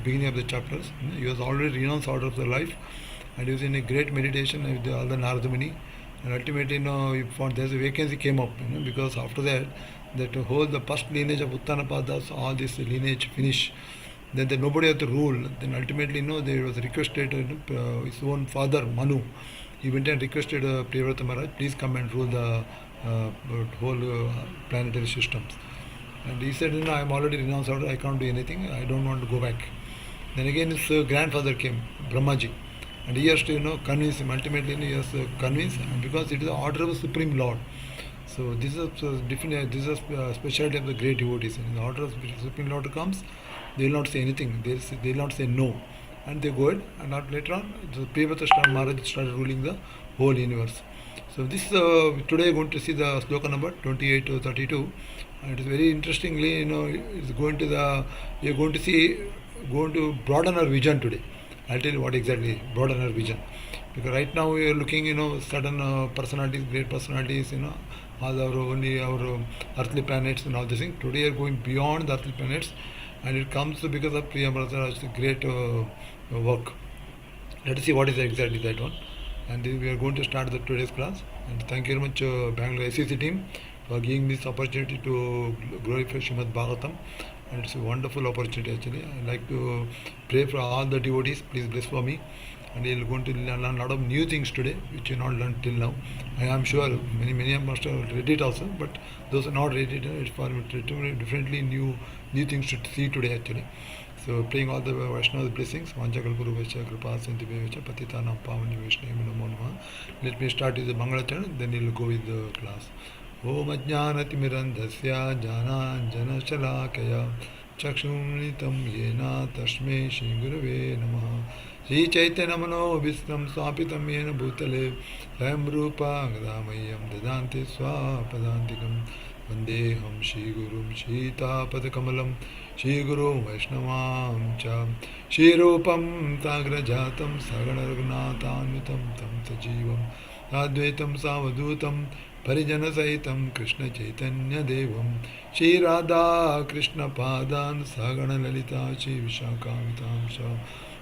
beginning of the chapters. He was already renounced out of the life, and he was in a great meditation with all the Narada Muni. And ultimately, he found there's a vacancy came up, because after that, that whole the first lineage of Uttanapadas, all this lineage finish. Then nobody had to rule. Then ultimately, there was requested his own father Manu. He went and requested Priyavrata Maharaj, please come and rule the whole planetary systems. And he said, I am already renounced out. I can't do anything. I don't want to go back. Then again, his grandfather came, Brahmaji, and he has to convince him. Ultimately, he has to convince, and because it is the order of the Supreme Lord. So this is different. This is a specialty of the great devotees. In the order of the Supreme Lord comes, they will not say anything. They will not say no, and they go ahead. And not later on, the Priyavrata Maharaj started ruling the whole universe. So this today we are going to see the sloka number 28 to 32. And it is very interestingly, it's going to we are going to see, going to broaden our vision today. I'll tell you what exactly broaden our vision. Because right now we are looking, certain personalities, great personalities, all our earthly planets and all these things. Today we are going beyond the earthly planets, and it comes because of Priya Maharaj's great work. Let us see what is exactly that one. And we are going to start the today's class. And thank you very much, Bangalore SEC team, for giving this opportunity to glorify Srimad Bhagavatam. And it's a wonderful opportunity actually. I like to pray for all the devotees. Please bless for me. And we are going to learn a lot of new things today, which you not learned till now. I am sure many must have read it also, but those are not read it. It's for differently new things to see today actually. So praying all the Vaishnava blessings. Vanchakalpuru Vaisya Kripa Sindhi Vaisya Patitanam Pavani Vaishnava Namo Namah. Let me start with the Mangala Charan, then we'll go with the class. Om Ajnanatimirandhasya Jananjanashalakaya Chakshumnitam Yena Tashme Shri Gurave Namaha. Shri Chaitanya Mano Vistam Swapitam Yena Bhutale Swayam Rupa Gadamayam Dadante Swapadantikam Vandeham Shri Gurum Shita Padakamalam Shri Guru Vaishnavam Cha Shri Rupam Tagrajatam Sagana Raghunathanyutam Tam Sajivam Advaitam Savadutam Parijana Saitam Krishna Chaitanya Devam Shri Radha Krishna Padan Sagana Lalita Shri Vishakamitam Sha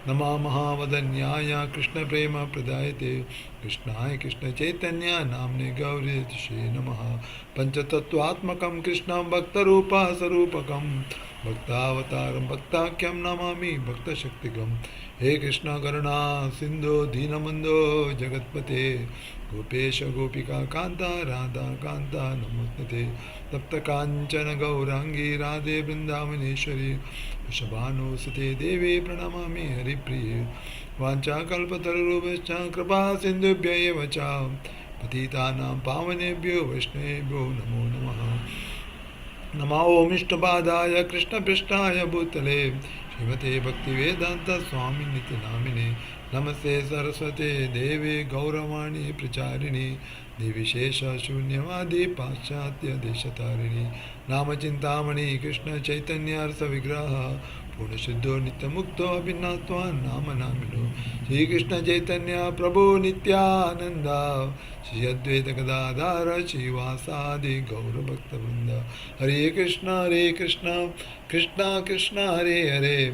Nama Mahavadanyaya Krishna Prema Pradayate Krishnaya Krishna Chaitanya Namne Gauri Shri Namaha Panchatattvatmakam Krishna Bhakta Rupa Sarupakam Bhaktavataram Bhaktakyam Namami Bhakta Shaktigam He Krishna Karuna Sindhu Deenamando Jagatpate Gopesha Gopika Kanta Radha Kanta Namaste Tapta Kanchana Gaurangi Radhe Vrindavaneshwari Vrishabhanu Sate Devi Pranamami Hari Priye Vancha Kalpatarubhascha Kripa Sindhubhya eva cha Patitanam Pavanebhyo Vaishnavebhyo Namo Namaha Namo Om Ishtapadaya Krishna Prishtaya Bhutale Srimate Bhaktivedanta Swami Niti Namine Namaste Saraswate Devi Gauravani Pracharini Devi Shesha Shunyavadi Paschatya Deshatarini Namachintamani Krishna Chaitanya Arsa Vigraha Purna Shuddho Nitya Mukto Abhinatva Nama Namino Shri Krishna Chaitanya Prabhu Nityananda Shri Advaita Gadadhara Shri Vasadi Gaura Bhakta Vrinda Hare Krishna Krishna Krishna Hare Hare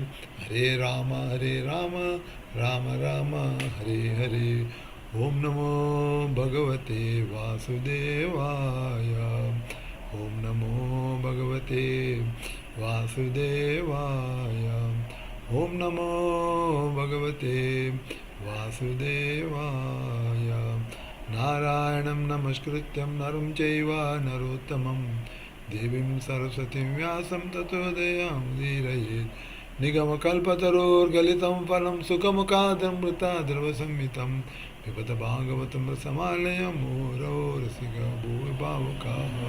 Hare Rama Rama Rama Hare Hare Om Namo Bhagavate Vasudevaya Om Namo Bhagavate Vasudevaya Om Namo Bhagavate Vasudevaya Narayanam Namaskrityam Naram Chaiva Narottamam Devim Saraswatim Vyasam Tato Dayam Dhirayet Nigama Kalpatarur Galitam Phalam Sukhamukadam Mrita Dravasamitam Vipata Bhagavatam Rasamalayam Muro Rasiga Bhuvi Bhavakaha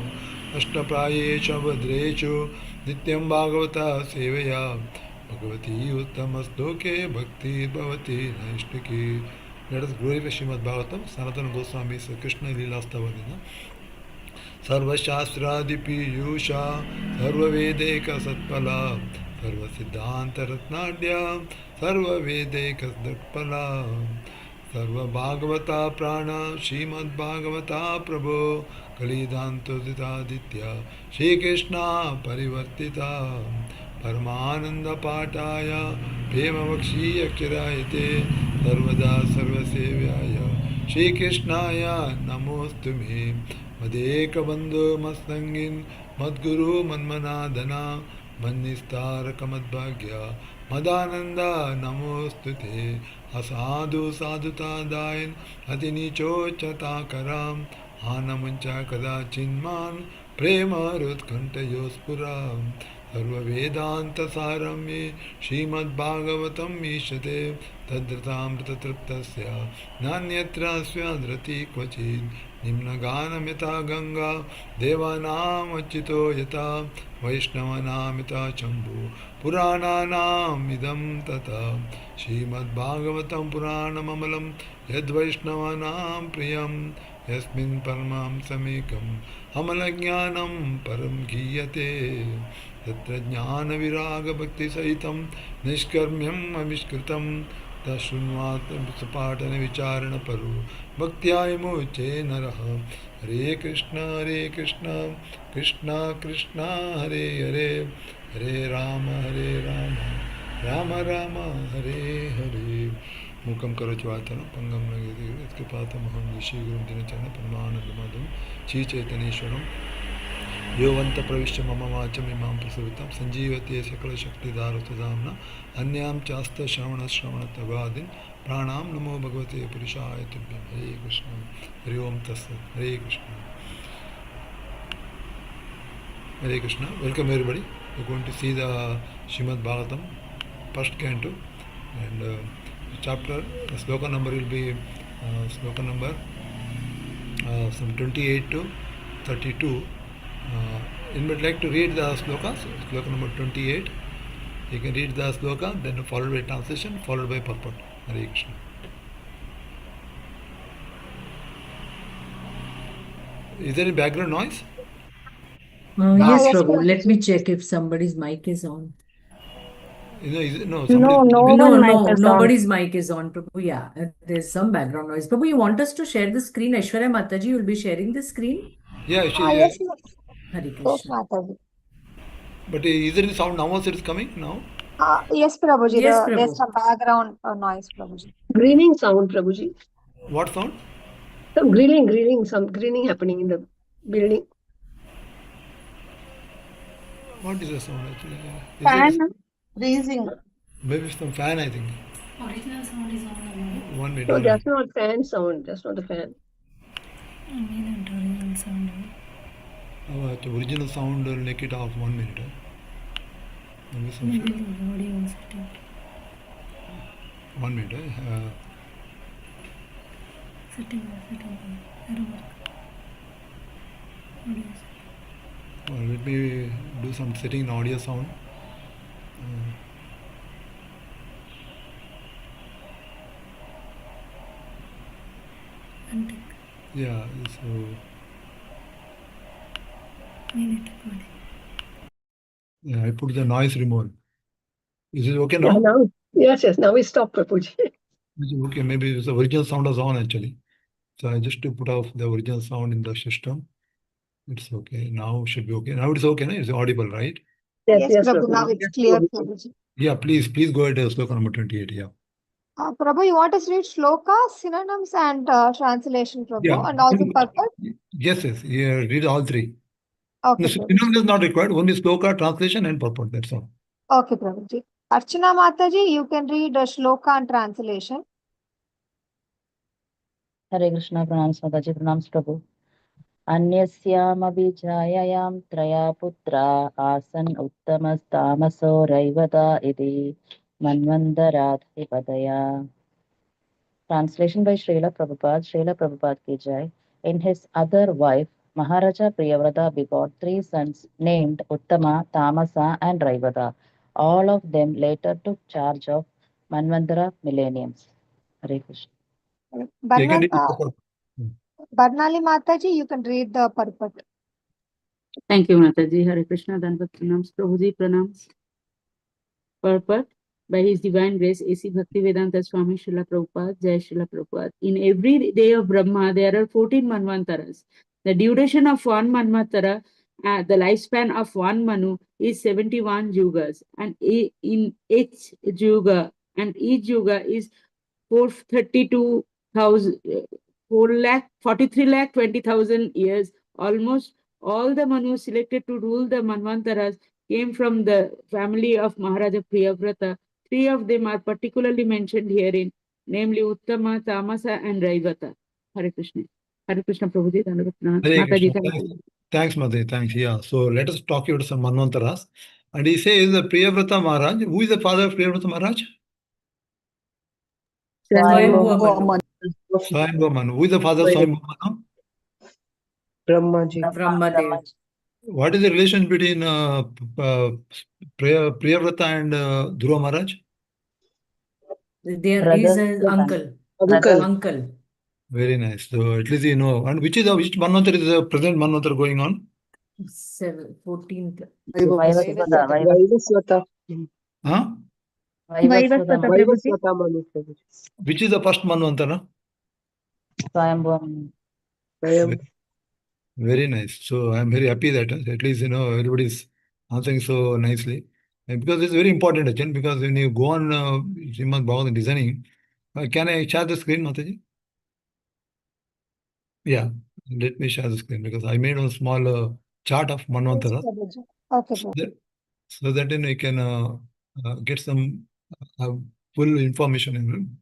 Ashtaprayesha Vadrechu Nityam Bhagavata Sevaya Bhagavati Uttamastoke Bhakti Bhavati Naishtaki. Let us glorify Srimad Bhagavatam, Sanatana Goswami's Krishna Leelastavadina. Sarva Shastradi Piyusha Sarva Vedeka Satpala Sarva Siddhanta Ratnadya Sarva Vedeka Satpala Sarva Bhagavata Prana Srimad Bhagavata Prabhu Kalidanto Ditaditya Shri Krishna Parivartita Paramananda Pataya प्रेमवक्षी अक्षरायते सर्वदा सर्वसेव्याय श्रीकृष्णाय नमोऽस्तु मे मदेकबन्धो मत्सङ्गिन् मद्गुरु मन्मनादना मन्निस्तारकमद्भाग्य मदानन्द नमोऽस्तु ते असाधु साधुतादायन् अतिनीचोच्चताकराम् आनमुञ्च कदाचिन्मान् प्रेमरुत्कण्ठयोस्फुराम् सर्ववेदान्तसारं मे श्रीमद्भागवतम् ईशते तद्रतामृततृप्तस्य नान्यत्र स्याद्रति क्वचित् निम्नगानमिता गङ्गा देवानामच्युतो यथा वैष्णवानामिता शम्भु पुराणानामिदं तथा श्रीमद्भागवतं पुराणममलं यद्वैष्णवानां प्रियं यस्मिन् परमांसमेकम् अमलज्ञानं परं गीयते तत्र ज्ञानविरागभक्तिसहितं निष्कर्म्यम् अविष्कृतं तशृण्वात् पाठनविचारणपरो भक्त्या विमुच्ये नरः हरे कृष्ण कृष्ण कृष्ण हरे हरे हरे राम राम राम हरे हरे मूकं करोति वाचालं पंगं यत्कृपातमहं ऋषिगुरुं दिनचरणं परमानन्दमाधवं श्रीचैतन्येश्वरं योऽन्तप्रविश्य मम वाचम् इमां प्रसवितां सञ्जीवते सकलशक्तिधारतधाम्ना अन्यां चास्तश्रवणश्रवणत्वगादीन् प्राणां नमो भगवते पुरुषाय तुभ्यं हरे कृष्ण हरि ओम तत्सत् हरे Krishna. Hare Krishna. Welcome everybody. We are going to see the Srimad Bhagavatam, first canto, and chapter, the sloka number will be sloka number from 28 to 32. You would like to read the slokas, sloka number 28. You can read the sloka, then followed by translation, followed by purport. Hare Krishna. Is there any background noise? Yes, Prabhu. Let me check if somebody's mic is on. Nobody's mic is on, Prabhu. Yeah, there's some background noise. Prabhu, you want us to share the screen? Aishwarya Mataji, you will be sharing the screen? Yeah, yes, Hare yes, Krishna. Mataji. But is there any sound now also it is coming now? Yes, Prabhuji. Yes, There's Prabhu. some background noise, Prabhuji. Greening sound, Prabhuji. What sound? Some greening happening in the building. What is the sound actually? Fan breathing. Maybe some fan, I think. Original sound is on. 1 minute. No, that's not fan sound. That's not the fan. I mean, original sound. Original sound, make it off 1 minute. Maybe some Maybe the audio setting. 1 minute. Setting. Error work. Audio setting. Let me do some setting in audio sound. Antique. Yeah, so. Minute. Yeah, I put the noise removal. Is it okay now? Yeah, now, yes. Now we stop, Prabhuji. Okay, maybe the original sound was on actually. So I just to put off the original sound in the system. It's okay. Now should be okay. Now it's okay. No? It's audible, right? Yes, Prabhu. Now it's clear, Prabhuji. Yeah, please go ahead. Sloka number 28. Yeah. Prabhu, you want us to read shloka, synonyms, and translation, Prabhu, Yeah. and also purport? Yes. Yeah, read all three. Okay, No, Prabhuji. synonym is not required. Only sloka, translation, and purport. That's all. Okay, Prabhuji. Archana Mataji, you can read shloka and translation. Hare Krishna, pranams Mataji, pranams Prabhu. Anyasyamadhi chayayam traya putra asan uttamas tamaso raivada iti manvandaradhipadaya. Translation by Srila Prabhupada ki jai. In his other wife, Maharaja Priyavrata begot 3 sons named Uttama, Tamasa and Raivada. All of them later took charge of Manvandara millenniums. Hare Krishna. Barnali Mataji, you can read the purport. Thank you, Mataji. Hare Krishna, Danvat pranams, Prabhuji pranams. Purport. By his divine grace, A.C. Bhaktivedanta Swami Srila Prabhupada, Jai Srila Prabhupada. In every day of Brahma, there are 14 Manvantaras. The duration of one Manvantara the lifespan of one Manu is 71 yugas, and in each yuga, is 432,000, 43 lakh 20,000 years. Almost all the Manus selected to rule the Manvantaras came from the family of Maharaja Priyavrata. Three of them are particularly mentioned herein, namely Uttama, Tamasa, and Raivata. Hare Krishna. Hare Krishna, Prabhuji. Hare Mataji, Krishna. thank Thanks. you. Thanks, Madhuri. Thanks. Yeah. So let us talk about some Manvantaras. And he says the Priyavrata Maharaj. Who is the father of Priyavrata Maharaj? Swayambhuva Manu. Swayambhuva Manu. Who is the father of Swayambhuva Manu? Brahmaji. Brahmadev. What is the relation between Priyavrata and Dhruva Maharaj? There is an uncle. Uncle. Uncle. Very nice. So at least you know. And which Manvantar is the present Manvantar going on? 14th. Vaivasvata. Huh? Vaivasvata Vaivasvata Manu Prabhuji. Which is the first Manvantar? Swayambhuva. Swayam. Very nice. So I'm very happy that at least you know everybody is answering so nicely. And because it's very important, actually, because when you go on Srimad Bhagavatam designing, can I share the screen, Mataji? Yeah, let me share the screen because I made a small chart of Manvantara Okay, Prabhuji. so that then you can get some full information and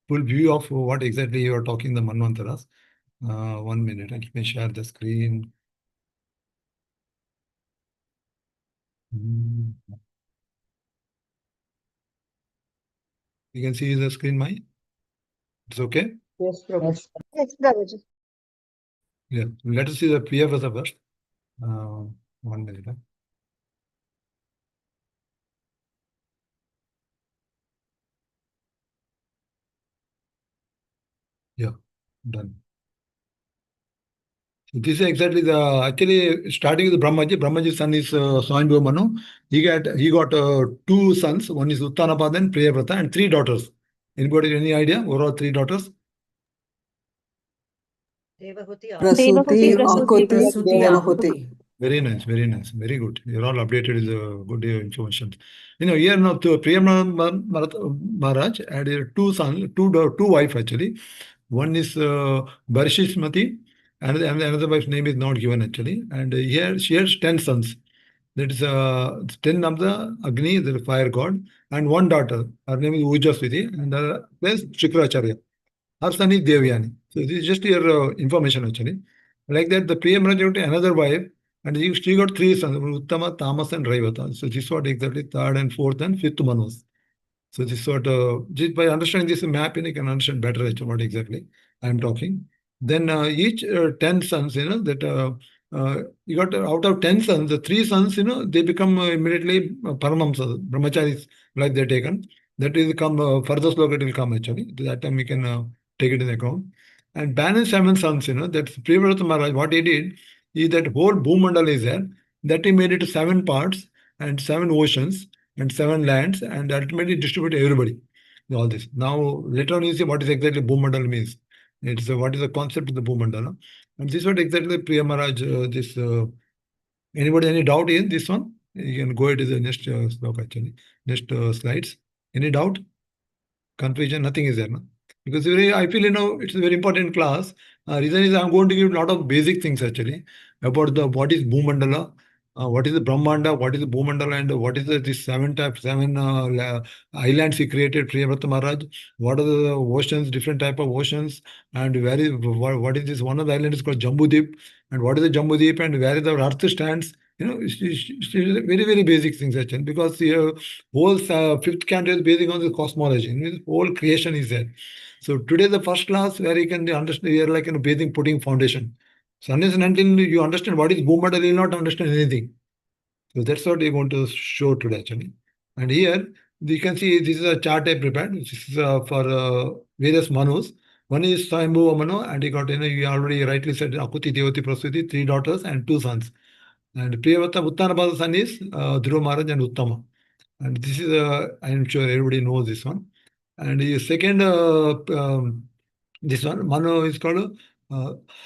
full view of what exactly you are talking the Manvantaras. 1 minute, let me share the screen. You can see the screen, Mai? It's okay? Yes, Prabhuji. Yes, Prabhuji. Yeah, let us see the Priyavrata first. 1 minute. Yeah, done. So this is exactly the actually starting with Brahmaji. Brahmaji's son is Swayambhuva Manu. He got two sons. One is Uttanapada and Priyavrata, and three daughters. Anybody any idea? Overall, three daughters. Prasuti, Akuti, Prasuti, Devahuti. Very nice, very nice, very good. You're all updated with good information. You know, here now to Maharaj had two sons, two wives actually. One is Barishishmati, and another wife's name is not given actually. And here she has 10 sons. That is 10 of the Agni, the fire god, and one daughter. Her name is Ujaswiti, and the place Shikracharya. Her son is Devyani. So this is just your information actually. Like that, the PM Raj got another wife, and she got three sons, Uttama, Tamas, and Raivata. So this is what exactly third and fourth and fifth Manus. So this sort of just by understanding this map, you can understand better actually what exactly I'm talking. Then each 10 sons, you know, that you got out of 10 sons, the three sons, you know, they become immediately Paramamsa, Brahmacharis, like they're taken. That will come further sloka, it will come actually. To that time we can take it in account. And balance 7 sons, you know, that's Priyavrata Maharaj, what he did is that whole Bhumandala is there, that he made it to 7 parts and 7 oceans and 7 lands and ultimately distribute everybody. All this. Now, later on, you see what is exactly Bhumandala means. It's what is the concept of the Bhumandala. And this is what exactly Priya Maharaj, anybody, any doubt in this one? You can go to the next slok actually, next slides. Any doubt? Confusion? Nothing is there, no? Because I feel, you know, it's a very important class. Reason is I'm going to give a lot of basic things actually about the what is Bhumandala, what is the Brahmanda, what is the Bhumandala, and what is this seven islands he created, Priyavrata Maharaj. What are the oceans, different type of oceans, and where is what is this? One of the islands is called Jambudip, and what is the Jambudip, and where is the Earth stands? You know, it's very, very basic things actually, because the whole fifth canto is based on the cosmology. The whole creation is there. So today the first class where you can understand, you are like in a bathing, putting foundation. So unless and until you understand what is Bhumandala, you will not understand anything. So that's what we're going to show today actually. And here you can see this is a chart I prepared. This is for various manus. One is Swayambhuva Manu, and he got, you know, you already rightly said Akuti, Devati, Prasuti, 3 daughters and 2 sons. And Priyavata Uttanapada's son is Dhruva Maharaj and Uttama. And this is, I'm sure everybody knows this one. And the second, this one, Manu is called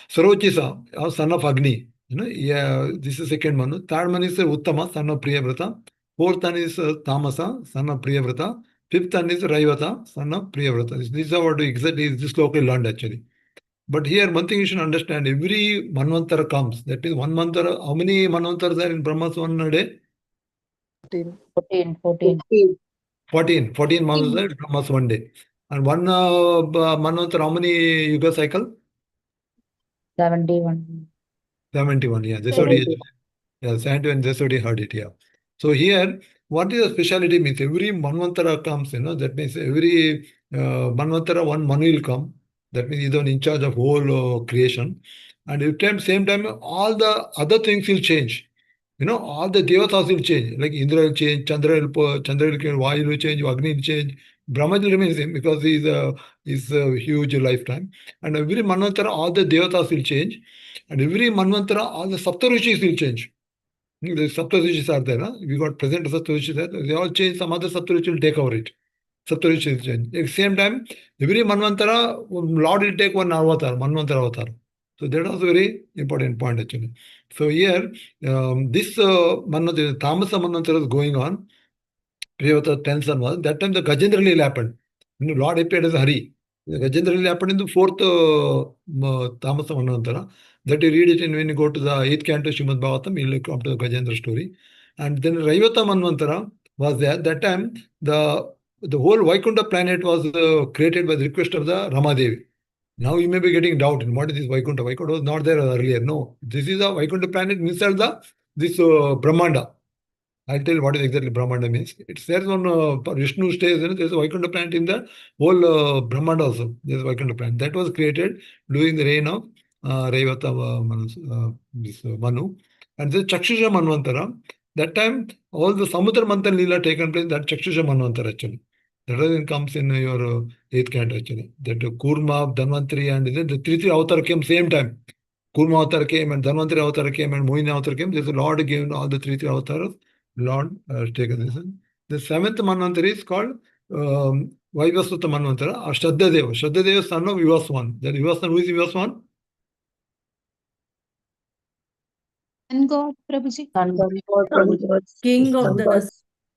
Sarochisa, son of Agni. Yeah, this is second Manu. Third one is Uttama, son of Priyavrata. Fourth one is Tamasa, son of Priyavrata. Fifth one is Raivata, son of Priyavrata. These are what exactly is this locally learned actually. But here one thing you should understand, every Manvantara comes. That is one Manvantara. How many Manvantaras are in Brahmas one day? 14. 14, 14, 15. 14. 14 Manvantaras are in Brahmas one day. And one Manvantara, how many Yuga cycle? 71. 71. Yeah, this is what he 70. Yeah, and that's what he heard it. Yeah. So here, what is the speciality means? Every Manvantara comes, that means every Manvantara, one Manu will come. That means he's in charge of whole creation. And at the same time, all the other things will change. All the devatas will change. Like Indra will change, Chandra will change, Vayu will change, Agni will change. Brahma will remain same because he's a huge lifetime. And every Manvantara, all the devatas will change. And every Manvantara, all the Saptarishis will change. The Saptarishis are there. We got present Saptarishis there. They all change. Some other Saptarishi will take over it. Saptarishi will change. At the same time, every Manvantara, Lord will take one avatar, Manvantara avatar. So that was a very important point actually. So here, this Manvantara, Tamasa Manvantara is going on. Priyavata 10th son was. That time the Gajendra Leela happened. Lord appeared as Hari. The Gajendra Leela happened in the fourth Tamasa Manvantara. That you read it in when you go to the 8th canto Srimad Bhagavatam, you'll come to the Gajendra story. And then Raivata Manvantara was there. That time the whole Vaikuntha planet was created by the request of the Ramadevi. Now you may be getting doubt in what is this Vaikuntha. Vaikuntha was not there earlier. No, this is a Vaikuntha planet inside this Brahmanda. I'll tell you what is exactly Brahmanda means. It says on Vishnu stays, there's a Vaikuntha planet in the whole Brahmanda also. There's a Vaikuntha planet. That was created during the reign of Raivata Manu. And the Chakshusha Manvantara, that time all the Samudra Manthan Leela taken place, that Chakshusha Manvantara actually. That again comes in your 8th canto actually. That Kurma, Dhanvantari and the three avatar came same time. Kurma avatar came and Dhanvantari avatar came and Mohini avatar came. There's a Lord gave all the three avatars. Lord taken this. The seventh Manvantara is called Vaivasvata Manvantara or Shraddadeva. Shraddadeva is son of Vivaswan. Then Vivaswan, who is Vivaswan? Sun God, Prabhuji. Sun God. King of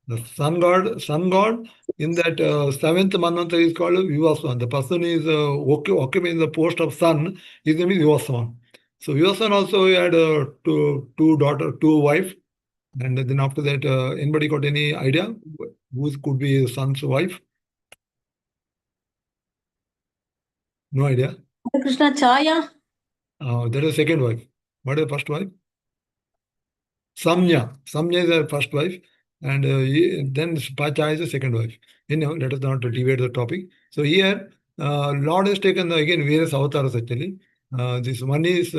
The sun god in that seventh Manvantara is called Vivaswan. The person is occupying the post of sun. His name is Vivaswan. So Vivaswan also had two daughter, two wife. And then after that, anybody got any idea who could be his son's wife? No idea. Krishna Chaya. That is second wife. What is the first wife? Samnya. Samnya is the first wife. And then Pacha is the second wife. Let us not deviate the topic. So here, Lord has taken again various avatars actually. This one is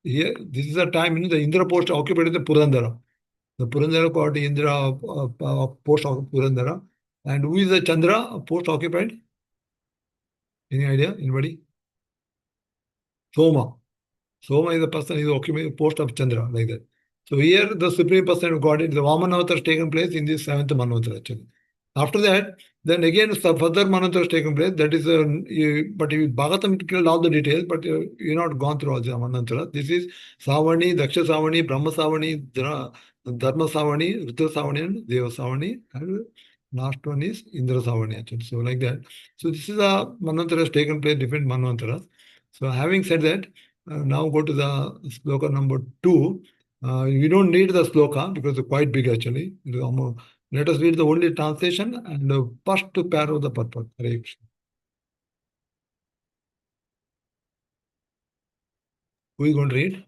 here. This is a time the Indra post occupied the Purandara. The Purandara called Indra post of Purandara. And who is the Chandra post occupied? Any idea? Anybody? Soma. Soma is the person who is occupying the post of Chandra, like that. So here the Supreme Person of God, the Vaman Avatar has taken place in this seventh Manvantara actually. After that, then again further Manvantara has taken place. That is, but Bhagavatam killed all the details, but you're not gone through all the Manvantara. This is Savani, Daksha Savani, Brahma Savani, Dharma Savani, Rutra Savani, and Deva Savani, and last one is Indra Savani actually. So like that. So this is a Manvantara has taken place, different Manvantaras. So having said that, now go to the sloka number 2. We don't need the sloka because it's quite big actually. Let us read the only translation and the first pair of the purport. Hare Krishna. Who is going to read?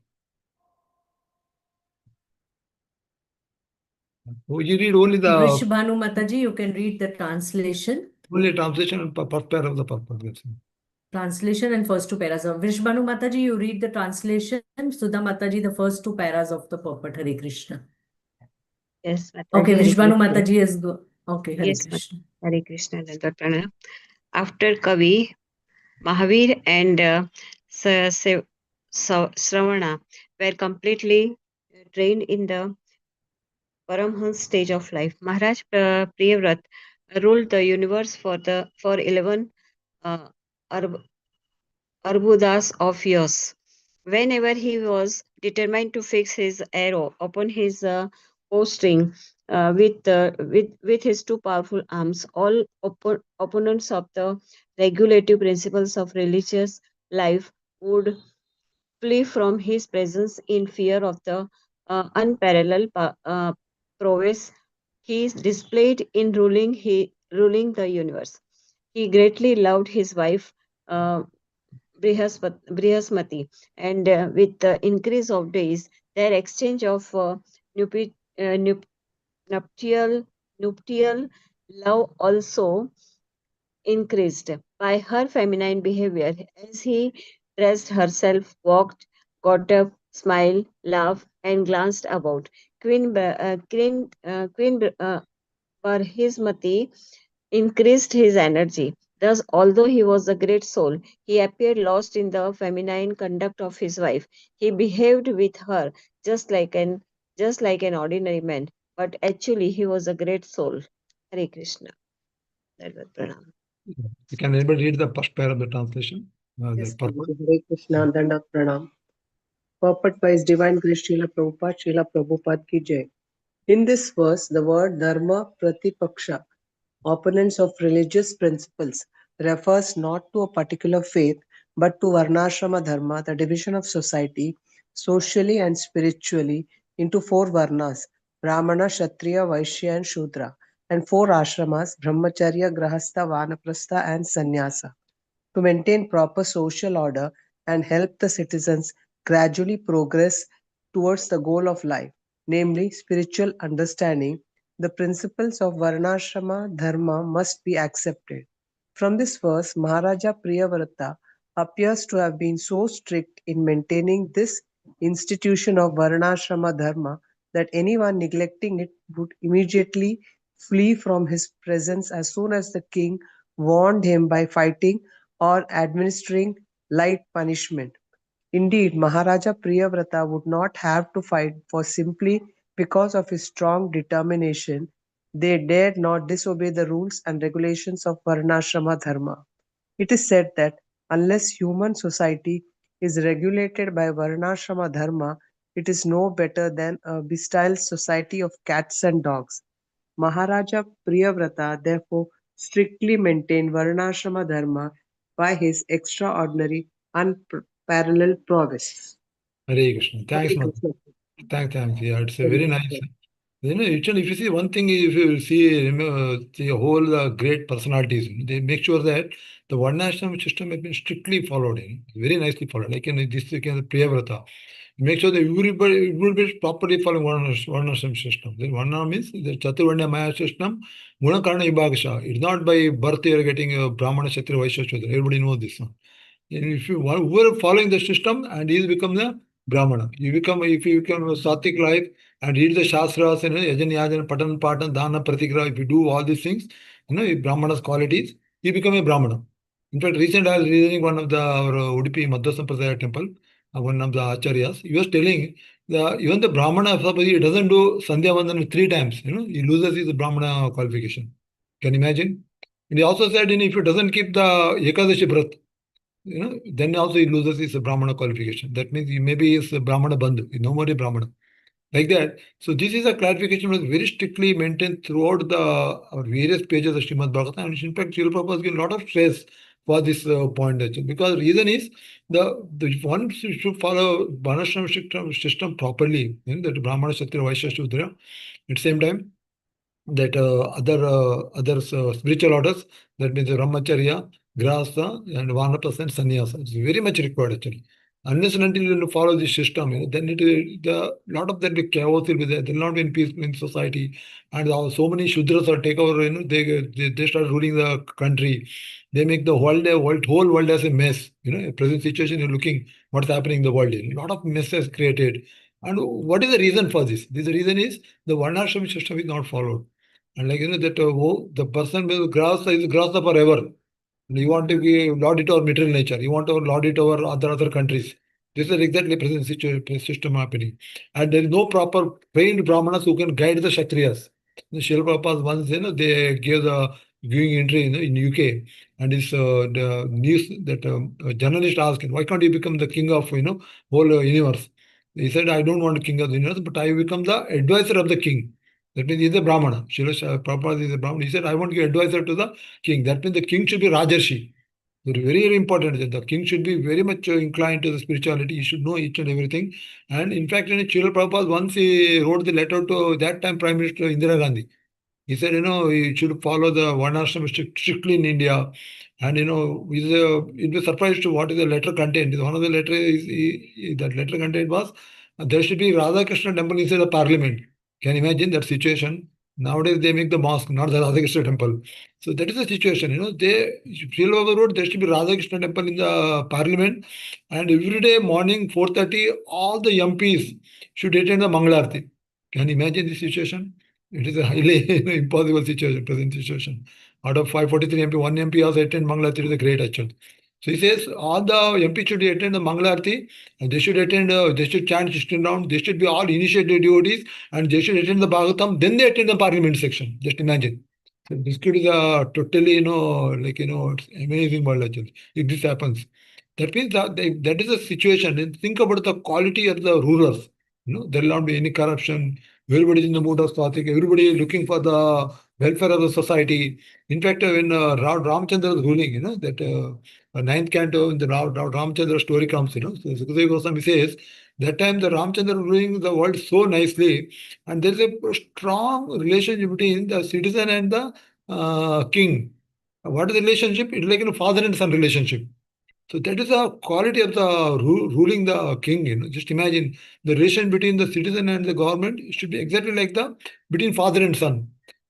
You read only the Vrishbhanu Mataji, you can read the translation. only translation and first pair of the purport. Translation and first two paras of Vrishbhanu Mataji, you read the translation. Sudha Mataji, the first two paras of the purport. Hare Krishna. Yes, Mataji, Okay, Hare Vrishbhanu Krishna. Mataji is go. Okay, Hare Yes, Krishna. Hare Krishna. Dandapranam. After Kavi, Mahavir and Sravana were completely trained in the Paramhans stage of life. Maharaj Priyavrat ruled the universe for 11 uh, Arbudas of years. Whenever he was determined to fix his arrow upon his bowstring with his two powerful arms, all opponents of the regulative principles of religious life would flee from his presence in fear of the unparalleled prowess he displayed in ruling the universe. He greatly loved his wife uh, Brihaspati, and with the increase of days, their exchange of nupi- uh, nup- nuptial love also increased by her feminine behavior as he dressed herself, walked, got up, smiled, laughed, and glanced about. Queen Parhismati increased his energy. Thus, although he was a great soul, he appeared lost in the feminine conduct of his wife. He behaved with her just like an just like an ordinary man, but actually he was a great soul. Hare Krishna. That was pranam. Can anybody read the first pair of the translation? Yes, The purport? Prabhuji. Hare Krishna, Danda Pranam. Purport by His Divine Grace Srila Prabhupada, Srila Prabhupada ki Jai. In this verse, the word Dharma Pratipaksha, opponents of religious principles, refers not to a particular faith but to Varnashrama Dharma, the division of society, socially and spiritually, into four Varnas: Brahmana, Kshatriya, Vaishya, and Shudra, and four ashramas: Brahmacharya, Grahastha, Vanaprastha, and Sannyasa, to maintain proper social order and help the citizens gradually progress towards the goal of life, namely spiritual understanding. The principles of Varnashrama Dharma must be accepted. From this verse, Maharaja Priyavrata appears to have been so strict in maintaining this institution of Varnashrama Dharma that anyone neglecting it would immediately flee from his presence as soon as the king warned him by fighting or administering light punishment. Indeed, Maharaja Priyavrata would not have to fight, for simply because of his strong determination, they dared not disobey the rules and regulations of Varnashrama Dharma. It is said that unless human society is regulated by Varnashrama Dharma, it is no better than a bestial society of cats and dogs. Maharaja Priyavrata therefore strictly maintained Varnashrama Dharma by his extraordinary, unparalleled prowess. Hare Krishna. Thanks, Hare Mother. Krishna. Thanks. Yeah, it's a Hare very nice. Krishna. Actually, if you see one thing, if you see a whole great personalities, they make sure that the Varnashram system has been strictly followed, very nicely followed. Like in this, like in the Priyavrata, make sure that everybody will be properly following Varnashram system. Then Varna means the Chaturvarnya Maya system, Guna Karna Vibhagasha. It's not by birth you are getting a Brahmana, Kshatriya, Vaishya, Shudra. Everybody knows this. And if you want, who are following the system and he become the Brahmana. If you become a Sattvic life and read the Shastras and Yajan Yajan, Patan Patan, Dana Pratigra, if you do all these things, if Brahmana's qualities, you become a Brahmana. In fact, recently I was reading one of the our Udupi Madhya Sampradaya temple, one of the Acharyas, he was telling even the Brahmana, suppose he doesn't do Sandhya Vandana 3 times, he loses his Brahmana qualification. Can you imagine? And he also said, if he doesn't keep the Ekadashi Vrat, then also he loses his Brahmana qualification. That means he maybe is a Brahmana Bandhu, no more a Brahmana. Like that. So this is a clarification was very strictly maintained throughout the our various pages of Srimad Bhagavatam. And in fact, Srila Prabhupada has given a lot of stress for this point actually. Because the reason is the one should follow Varnashram system properly. That Brahmana, Kshatriya, Vaishya, Shudra. At the same time, that other spiritual orders, that means Brahmacharya, Grahastha, and Vanaprastha and Sannyasa. It's very much required actually. Unless and until you follow this system, then the lot of that chaos will be there. There will not be peace in society, and so many Shudras are take over. They start ruling the country. They make the whole world as a mess. Present situation, you're looking what's happening in the world. A lot of mess is created. And what is the reason for this? The reason is the Varnashram system is not followed. And that the person with grass is grass forever. You want to be lord it over material nature. You want to lord it over other countries. This is exactly present system happening. And there is no proper trained brahmanas who can guide the Kshatriyas. The Srila Prabhupada once, they gave the giving entry in UK, and his the news that a journalist asked him, why can't you become the king of whole universe? He said, I don't want to king of the universe, but I become the advisor of the king. That means he's a Brahmana. Srila Prabhupada is a Brahmana. He said, I want to be advisor to the king. That means the king should be Rajarshi. Very, very important that the king should be very much inclined to the spirituality. He should know each and everything. And in fact, Srila Prabhupada once he wrote the letter to that time Prime Minister Indira Gandhi. He said, you should follow the one ashram strictly in India. And, it was surprised to what is the letter contained. One of the letter is, that letter contained was, there should be Radha Krishna temple inside the parliament. Can you imagine that situation? Nowadays they make the mosque, not the Radha Krishna temple. So that is the situation. Srila Prabhupada wrote there should be Radha Krishna temple in the parliament. And every day morning, 4:30, all the MPs should attend the Mangalarti. Can you imagine this situation? It is a highly impossible situation, present situation. Out of 543 MP, one MP has attended Mangalarti. It is a great achievement. So he says all the MP should attend the Mangalarti, and they should attend, they should chant 16 round, they should be all initiated devotees, and they should attend the Bhagavatam, then they attend the parliament section. Just imagine. So this could be a totally, it's amazing world actually, if this happens. That means that is the situation. And think about the quality of the rulers. There will not be any corruption. Everybody is in the mood of Swatik. Everybody is looking for the welfare of the society. In fact, when Ramchandra was ruling, that ninth canto in the Ramchandra story comes, so Sukadeva Goswami says, that time the Ramchandra ruling the world so nicely, and there is a strong relationship between the citizen and the king. What is the relationship? It's like a father and son relationship. So that is the quality of the ruling the king. Just imagine the relation between the citizen and the government should be exactly like the between father and son.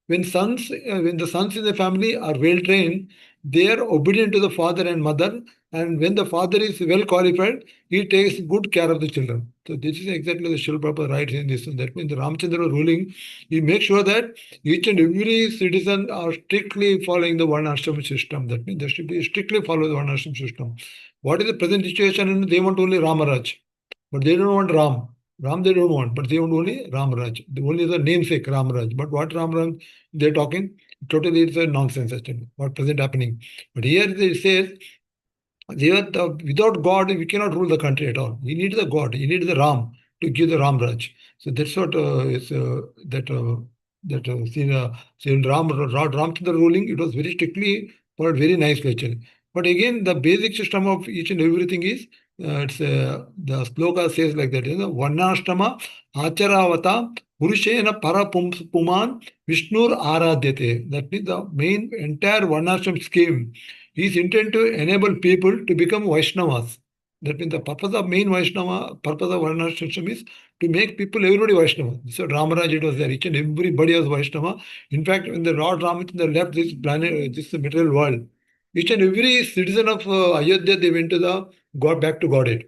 When the sons in the family are well trained, they are obedient to the father and mother. And when the father is well qualified, he takes good care of the children. So this is exactly the Srila Prabhupada writes in this. And that means the Ramchandra ruling, he makes sure that each and every citizen are strictly following the one ashram system. That means they should be strictly follow the one ashram system. What is the present situation? They want only Ramaraj, but they don't want Ram. Ram they don't want, but they want only Ramaraj. They only the namesake Ramaraj. But what Ramaraj they're talking? Totally it's a nonsense actually. What present happening? But here it says, without God, we cannot rule the country at all. We need the God. You need the Ram to give the Ramraj. So that's what is see, Ramchandra ruling. It was very strictly, but very nicely actually. But again, the basic system of each and everything is the sloka says like that. Varnashtama acharavata purushena puman Vishnur aradyate. That means the main entire Varnashram scheme is intended to enable people to become Vaishnavas. That means the purpose of Varnashram system is to make people, everybody Vaishnava. So Ramaraj, it was there. Each and everybody was Vaishnava. In fact, when the Lord Ramachandra left this planet, this material world, each and every citizen of Ayodhya, they went to back to Godhead.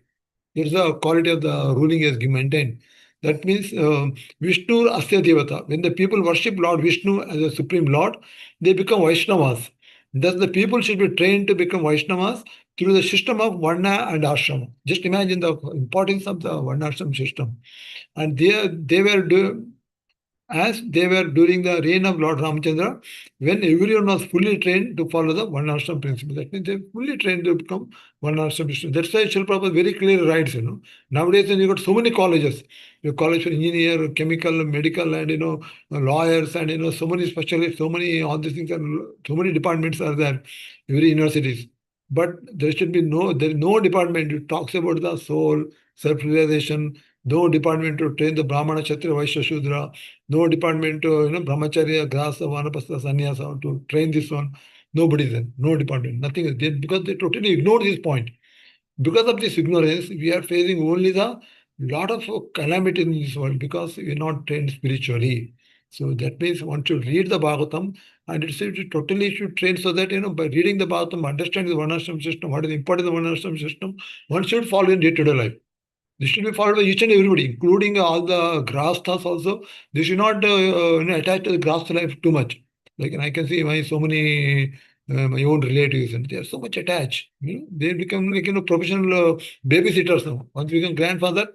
Here's the quality of the ruling as maintained. That means Vishnu Asya Devata. When the people worship Lord Vishnu as a supreme Lord, they become Vaishnavas. Thus, the people should be trained to become Vaishnavas through the system of Varna and Ashram. Just imagine the importance of the Varna Ashram system. And as they were during the reign of Lord Ramchandra, when everyone was fully trained to follow the one ashram principle. That means they fully trained to become one ashram system. That's why Srila Prabhupada very clearly writes, Nowadays, you got so many colleges. You college for engineer, chemical, medical, and lawyers, and so many specialists, so many all these things, and so many departments are there, every universities. But there is no department that talks about the soul, self-realization, no department to train the Brahmana, Kshatriya, Vaishya, Shudra, no department to, Brahmacharya, Grasa, Vanapasta, Sannyasa to train this one. Nobody there, no department, nothing is there because they totally ignored this point. Because of this ignorance, we are facing only the lot of calamity in this world because we are not trained spiritually. So that means one should read the Bhagavatam and it totally should train so that, by reading the Bhagavatam, understanding the Varnashram system, what is the importance of the Varnashram system, one should follow in day-to-day life. This should be followed by each and everybody, including all the grasthas also. They should not attach to the grastha life too much. Like, and I can see my my own relatives, and they are so much attached. They become like professional babysitters now. Once you become grandfather,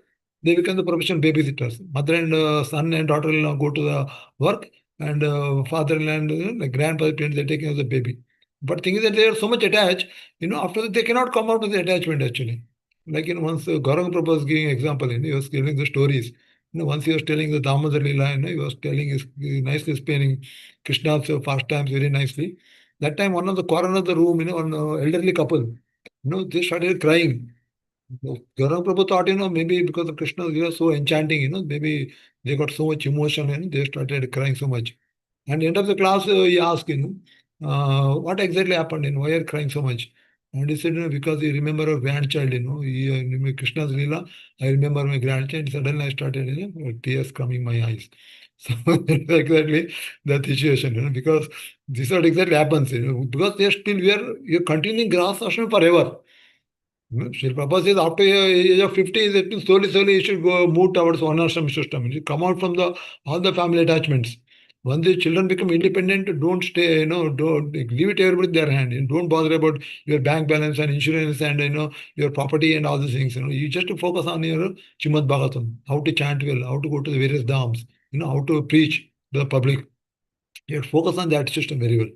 they become the professional babysitters. Mother and son and daughter will now go to the work. and father-in-law and the grandfather parents, they're taking as a baby. But thing is that they are so much attached, after that they cannot come out of the attachment actually. Like once Gauranga Prabhu was giving example, he was telling the stories. Once he was telling the Damodar Leela, he was telling nicely explaining Krishna's pastimes very nicely. That time, one of the corner of the room, one elderly couple, they started crying. Gauranga Prabhu thought, maybe because of Krishna, he was so enchanting, maybe they got so much emotion and they started crying so much. And end of the class, he asked, what exactly happened, why are you crying so much? And he said, because you remember a grandchild, Krishna's Leela, I remember my grandchild. Suddenly I started, tears coming my eyes. So exactly that situation, because this is what exactly happens, because they're still, you're continuing Grahas Ashram forever. Srila Prabhupada says after age of 50, it means slowly you should go move towards one ashram system. You should come out from all the family attachments. Once the children become independent, don't stay, don't leave it everybody in their hand. Don't bother about your bank balance and insurance and your property and all these things. You just focus on your Srimad Bhagavatam, how to chant well, how to go to the various dhams, how to preach to the public. You have to focus on that system very well.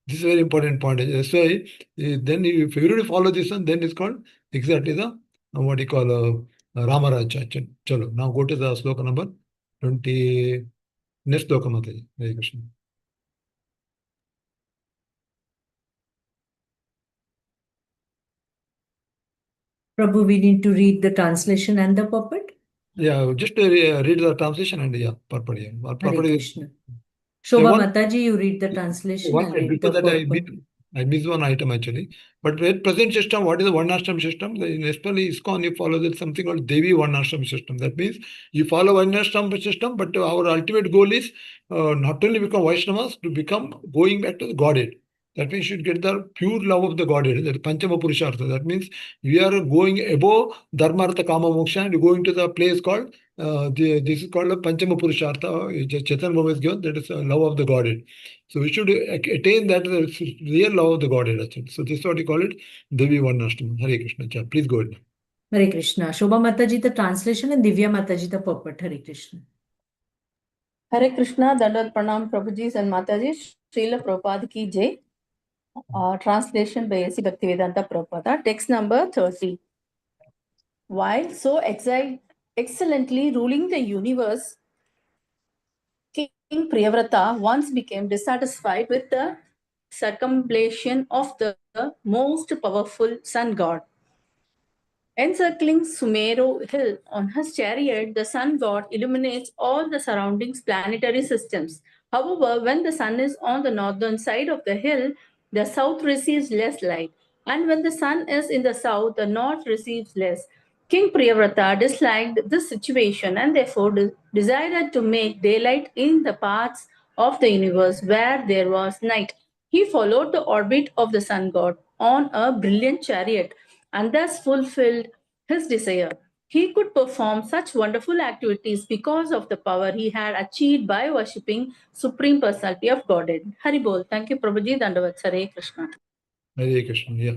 This is a very important point. That's why then if everybody follow this one, then it's called exactly the what you call Ramaraja. Chalo. Now go to the sloka number 20. Next sloka Mataji. Hare Krishna. Prabhu, we need to read the translation and the purport. Yeah, just read the translation and purport. Hare Purport is Krishna. Shobha Mataji, you read the translation, one I'll minute, read the before that purport. I missed one item actually. But with present system, what is the one ashram system? In especially ISKCON, you follow that something called Devi one ashram system. That means you follow one ashram system, but our ultimate goal is not only become Vaishnavas, to become going back to the Godhead. That means you should get the pure love of the Godhead, that Panchama Purushartha. That means we are going above Dharma, Artha, Kama, Moksha and going to the place called, this is called the Panchama Purushartha. Chaitanya Bhagavat is given, that is love of the Godhead. So we should attain that real love of the Godhead. Actually. So this is what you call it, Devi Varnashtama. Hare Krishna. Cha, please go ahead. Hare Krishna. Shobha Mataji, the translation, and Divya Mataji, the purport. Hare Krishna. Hare Krishna, Dandat Pranam Prabhuji and Mataji, Srila Prabhupada ki jai. Translation by A.C. Bhaktivedanta Prabhupada, text number 30. While so excellently ruling the universe, King Priyavrata once became dissatisfied with the circumambulation of the most powerful sun god. Encircling Sumeru hill on his chariot, the sun god illuminates all the surrounding planetary systems. However, when the sun is on the northern side of the hill, the south receives less light. And when the sun is in the south, the north receives less. King Priyavrata disliked this situation and therefore decided to make daylight in the parts of the universe where there was night. He followed the orbit of the sun god on a brilliant chariot and thus fulfilled his desire. He could perform such wonderful activities because of the power he had achieved by worshipping Supreme Personality of Godhead. Haribol. Thank you, Prabhuji. Dandavat. Hare Krishna. Hare Krishna. Yeah.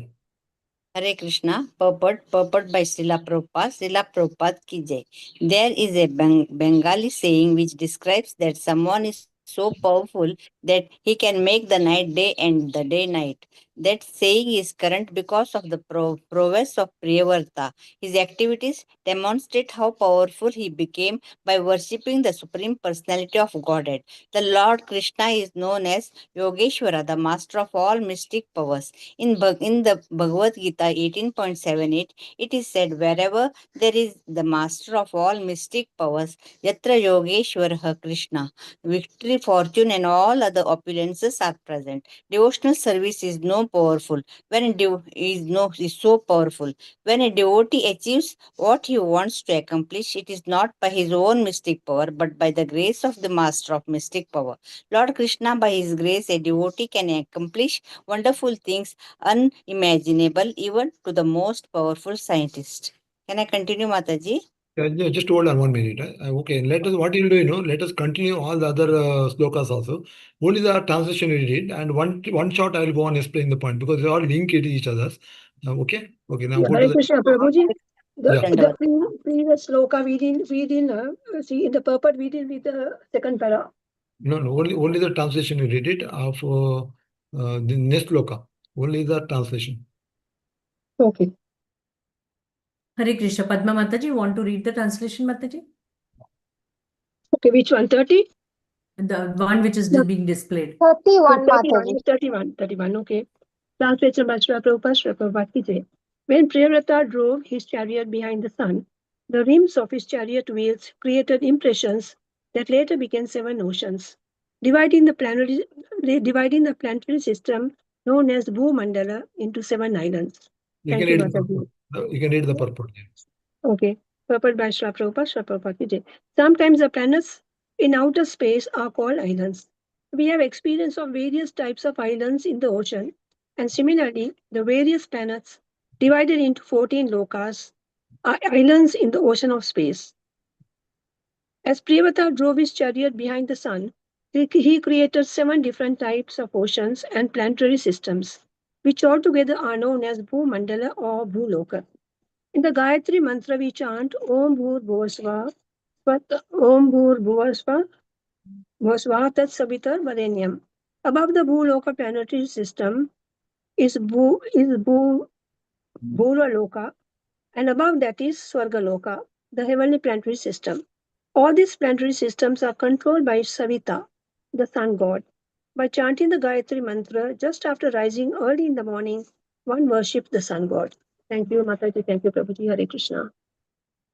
Hare Krishna, purport by Srila Prabhupada ki jai. There is a Bengali saying which describes that someone is so powerful that he can make the night day and the day night. That saying is current because of the prowess of Priyavrata. His activities demonstrate how powerful he became by worshipping the Supreme Personality of Godhead. The Lord Krishna is known as Yogeshwara, the master of all mystic powers. In the Bhagavad Gita 18.78, it is said, wherever there is the master of all mystic powers, Yatra Yogeshwara Krishna, victory, fortune, and all other opulences are present. Devotional service is so powerful. When a devotee achieves what he wants to accomplish, it is not by his own mystic power, but by the grace of the master of mystic power. Lord Krishna, by his grace, a devotee can accomplish wonderful things unimaginable even to the most powerful scientist. Can I continue, Mataji? Yeah, just hold on 1 minute. Okay, let us, what you'll do, let us continue all the other slokas also. Only the translation we did, and one shot I will go on explain the point because they all link it each other's. Okay? Okay, now Yeah, go to Hare the. Krishna, Prabhuji. Yeah. The previous sloka we didn't see in the purport we did with the second para. No, no, only the translation you read it of the next loka. Only the translation. Okay. Hare Krishna. Padma Mataji, you want to read the translation, Mataji? Okay, which one? 30? The one which is No. being displayed. 31 31, Mataji. 31, okay. Translation by Srila Prabhupada ki jai. When Priyavrata drove his chariot behind the sun, the rims of his chariot wheels created impressions that later became 7 oceans, dividing the planetary system known as Bhumandala into 7 islands. You Thank can you, read the Mataji. purport. You can read the purport. Okay. Purport by Srila Prabhupada ki jai. Sometimes the planets in outer space are called islands. We have experience of various types of islands in the ocean, and similarly, the various planets divided into 14 lokas are islands in the ocean of space. As Priyavata drove his chariot behind the sun, he created 7 different types of oceans and planetary systems, which altogether are known as Bhumandala or Bhuloka. In the Gayatri mantra, we chant Om Bhur Bhuvasva, Om Bhur Bhuvasva, Tat Savitar Varenyam. Above the Bhuloka planetary system is Bhura Loka, and above that is Swarga Loka, the heavenly planetary system. All these planetary systems are controlled by Savita, the sun god. By chanting the Gayatri mantra just after rising early in the morning, one worships the sun god. Thank you, Mataji. Thank you, Prabhuji. Hare Krishna.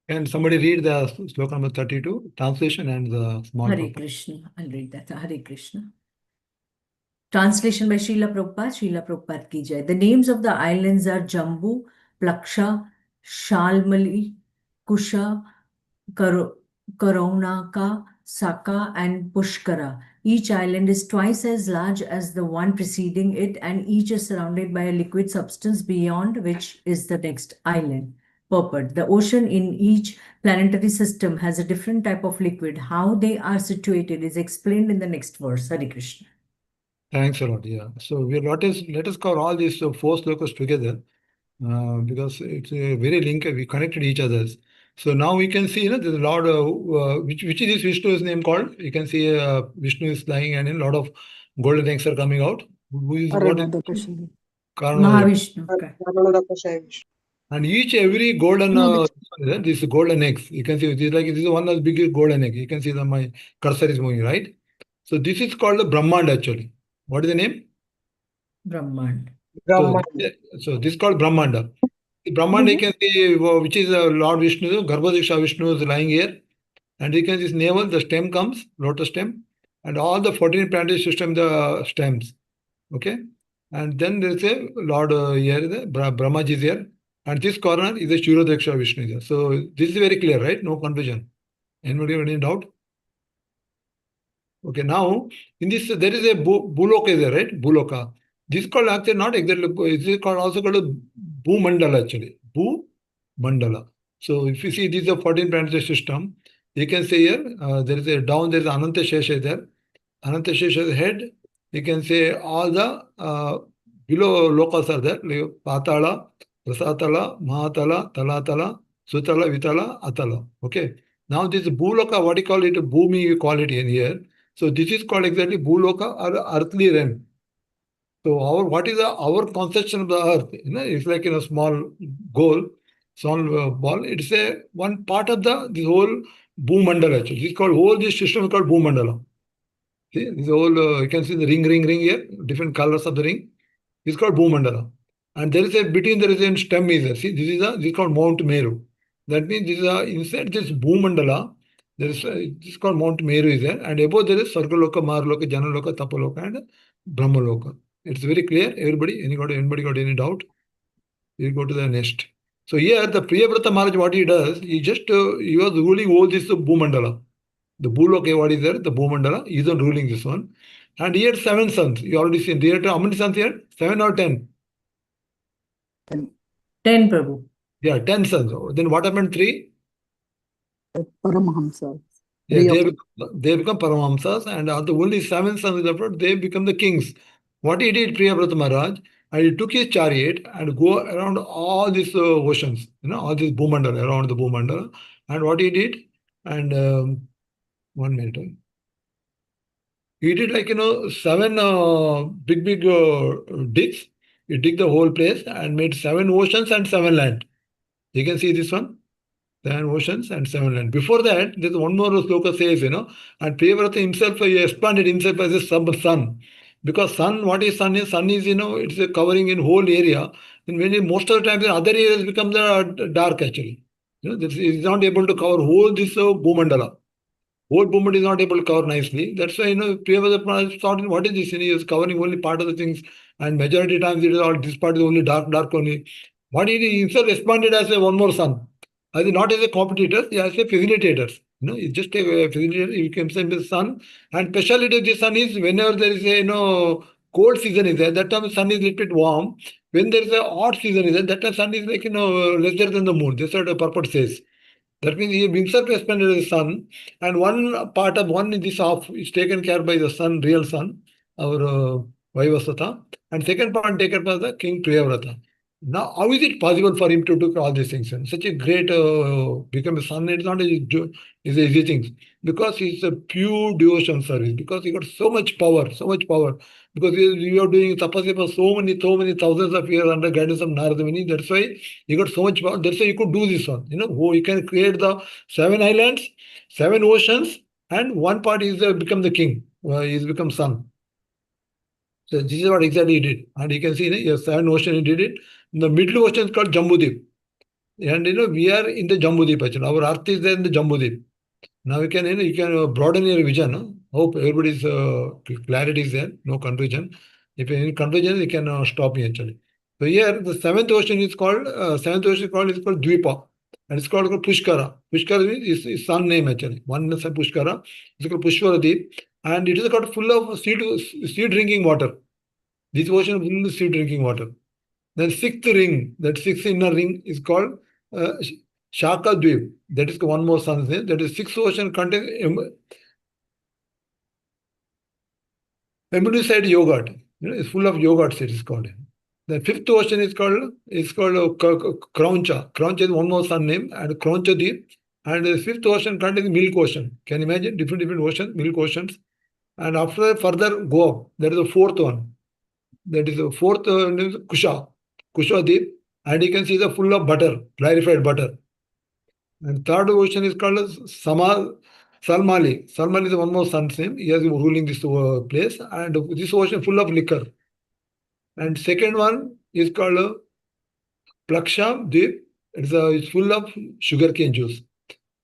Can somebody read the sloka number 32, translation and the small Hare purport? Krishna. I'll read that. Hare Krishna. Translation by Srila Prabhupada. Srila Prabhupada ki jai. The names of the islands are Jambu, Plaksha, Shalmali, Kusha, Karonaka, Saka, and Pushkara. Each island is twice as large as the one preceding it, and each is surrounded by a liquid substance beyond which is the next island. Purport. The ocean in each planetary system has a different type of liquid. How they are situated is explained in the next verse. Hare Krishna. Thanks a lot. Yeah. So let us cover all these 4 slokas together because it's a very link. We connected each others. So now we can see, there's a lot of which is this Vishnu's name called? You can see Vishnu is lying and a lot of golden eggs are coming out. Who is what is Karanada. Mahavishnu. Okay. And every golden this golden eggs. You can see this is one of the biggest golden egg. You can see that my cursor is moving, right? So this is called the Brahmand actually. What is the name? Brahmand. So this is called Brahmanda. The Brahmanda you can see which is Lord Vishnu, Garbhadiksha Vishnu is lying here. And you can see his navel, the stem comes, lotus stem, and all the 14 planetary system, the stems. Okay. And then there is a Lord here, the Brahmaji is here. And this corner is the Shirodaksha Vishnu here. So this is very clear, right? No confusion. Anybody have any doubt? Okay, now in this there is a Buloka there, right? Buloka. This is called actually not exactly, this is called also called a Bhumandala actually. Bhumandala. So if you see this is a 14 planetary system, you can see here there is a down, there is Ananta Shesha there. Ananta Shesha's head, you can say all the below lokas are there, like Patala, Rasatala, Mahatala, Talatala, Sutala, Vitala, Atala. Okay. Now this Bhuloka, what you call it, Bhumi, you call it in here. So this is called exactly Bhuloka or earthly realm. So what is our conception of the earth? It's like in a small goal, small ball. It's a one part of this whole Bhumandala actually. It's called whole this system is called Bhumandala. See, this whole you can see the ring here, different colors of the ring. It's called Bhumandala. And there is a between there is a stem is there. See, this is called Mount Meru. That means this is inside this Bhumandala. There is this is called Mount Meru is there, and above there is Sargaloka, Marloka, Janaloka, Tapaloka, and Brahmaloka. It's very clear. Anybody got any doubt? We go to the next. So here the Priyavrata Maharaj, what he does, he was ruling all this Bhumandala. The Bhuloka, what is there? The Bhumandala, he is not ruling this one. And he had 7 sons. You already seen. How many sons he had? 7 or 10? 10, Prabhu. Yeah, 10 sons. Then what happened? 3? Paramahamsa. Yeah, they become Paramahamsas, and the only 7 sons left, they become the kings. What he did, Priyavrata Maharaj, and he took his chariot and go around all these oceans, all these Bhumandala, around the Bhumandala. And what he did, and 1 minute. He did like, 7 big digs. He dig the whole place and made 7 oceans and 7 land. You can see this one. 7 oceans and 7 land. Before that, there's one more sloka says, and Priyavrata himself, he expanded himself as a sun. Because sun, what is sun is? Sun is, it's a covering in whole area. And when most of the time, the other areas become the dark actually. This is not able to cover whole this Bhumandala. Whole movement is not able to cover nicely. That's why, Priyavrata thought, what is this? He is covering only part of the things, and majority times it is all, this part is only dark only. What he himself responded as a one more sun. As not as a competitor, he as a facilitator. He's just a facilitator, he becomes the sun. And speciality of the sun is whenever there is a, cold season is there, that time the sun is a little bit warm. When there is a hot season is there, that time sun is like, lesser than the moon. That's what the purport says. That means he himself expanded the sun, and one part of one in this half is taken care by the sun, real sun, our Vaivasvata, and second part taken by the King Priyavrata. Now, how is it possible for him to do all these things? And such a great become a son, it's not is a easy thing. Because he's a pure devotion service, because he got so much power. Because you are doing tapasya for so many thousands of years under guidance of Narada Muni. That's why he got so much power. That's why he could do this one. He can create the 7 islands, 7 oceans, and one part is become the king. He's become son. So this is what exactly he did. And you can see, yes, 7 ocean he did it. The middle ocean is called Jambudip. And we are in the Jambudip actually. Our earth is there in the Jambudip. Now you can broaden your vision. Hope everybody's clarity is there, no confusion. If any confusion, you can stop me actually. So here the seventh ocean is called Dvipa, and it's called Pushkara. Pushkara is sun name actually. One is Pushkara. It's called Pushkaradeep, and it is got full of sea drinking water. This ocean is full of sea drinking water. Then sixth ring, that sixth inner ring is called Shaka Dweep. That is one more sun's name. That is sixth ocean contains emulside yogurt. It's full of yogurts, it is called. The fifth ocean is called Krauncha. Krauncha is one more sun name, and Krauncha Deep. And the fifth ocean contains milk ocean. Can you imagine? Different oceans, milk oceans. And after that, further go up. There is a fourth one. That is the fourth name is Kusha Deep. And you can see the full of butter, clarified butter. And third ocean is called Salmali. Salmali is one more sun's name. He is ruling this place. And this ocean full of liquor. And second one is called Plaksha Deep. It's full of sugarcane juice.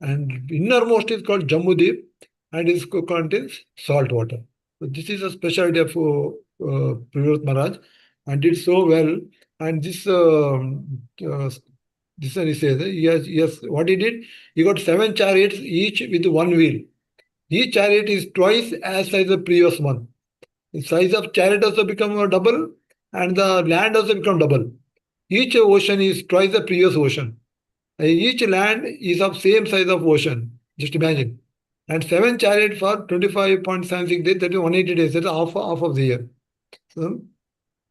And innermost is called Jammu Deep, and it contains salt water. So this is a specialty of Priyavrata Maharaj, and did so well. And this this one he says, yes, what he did, he got 7 chariots, each with 1 wheel. Each chariot is twice as size of previous one. The size of chariot also become double, and the land also become double. Each ocean is twice the previous ocean. Each land is of same size of ocean. Just imagine. And 7 chariot for 25.76 days, that is 180 days. That is half of the year. So,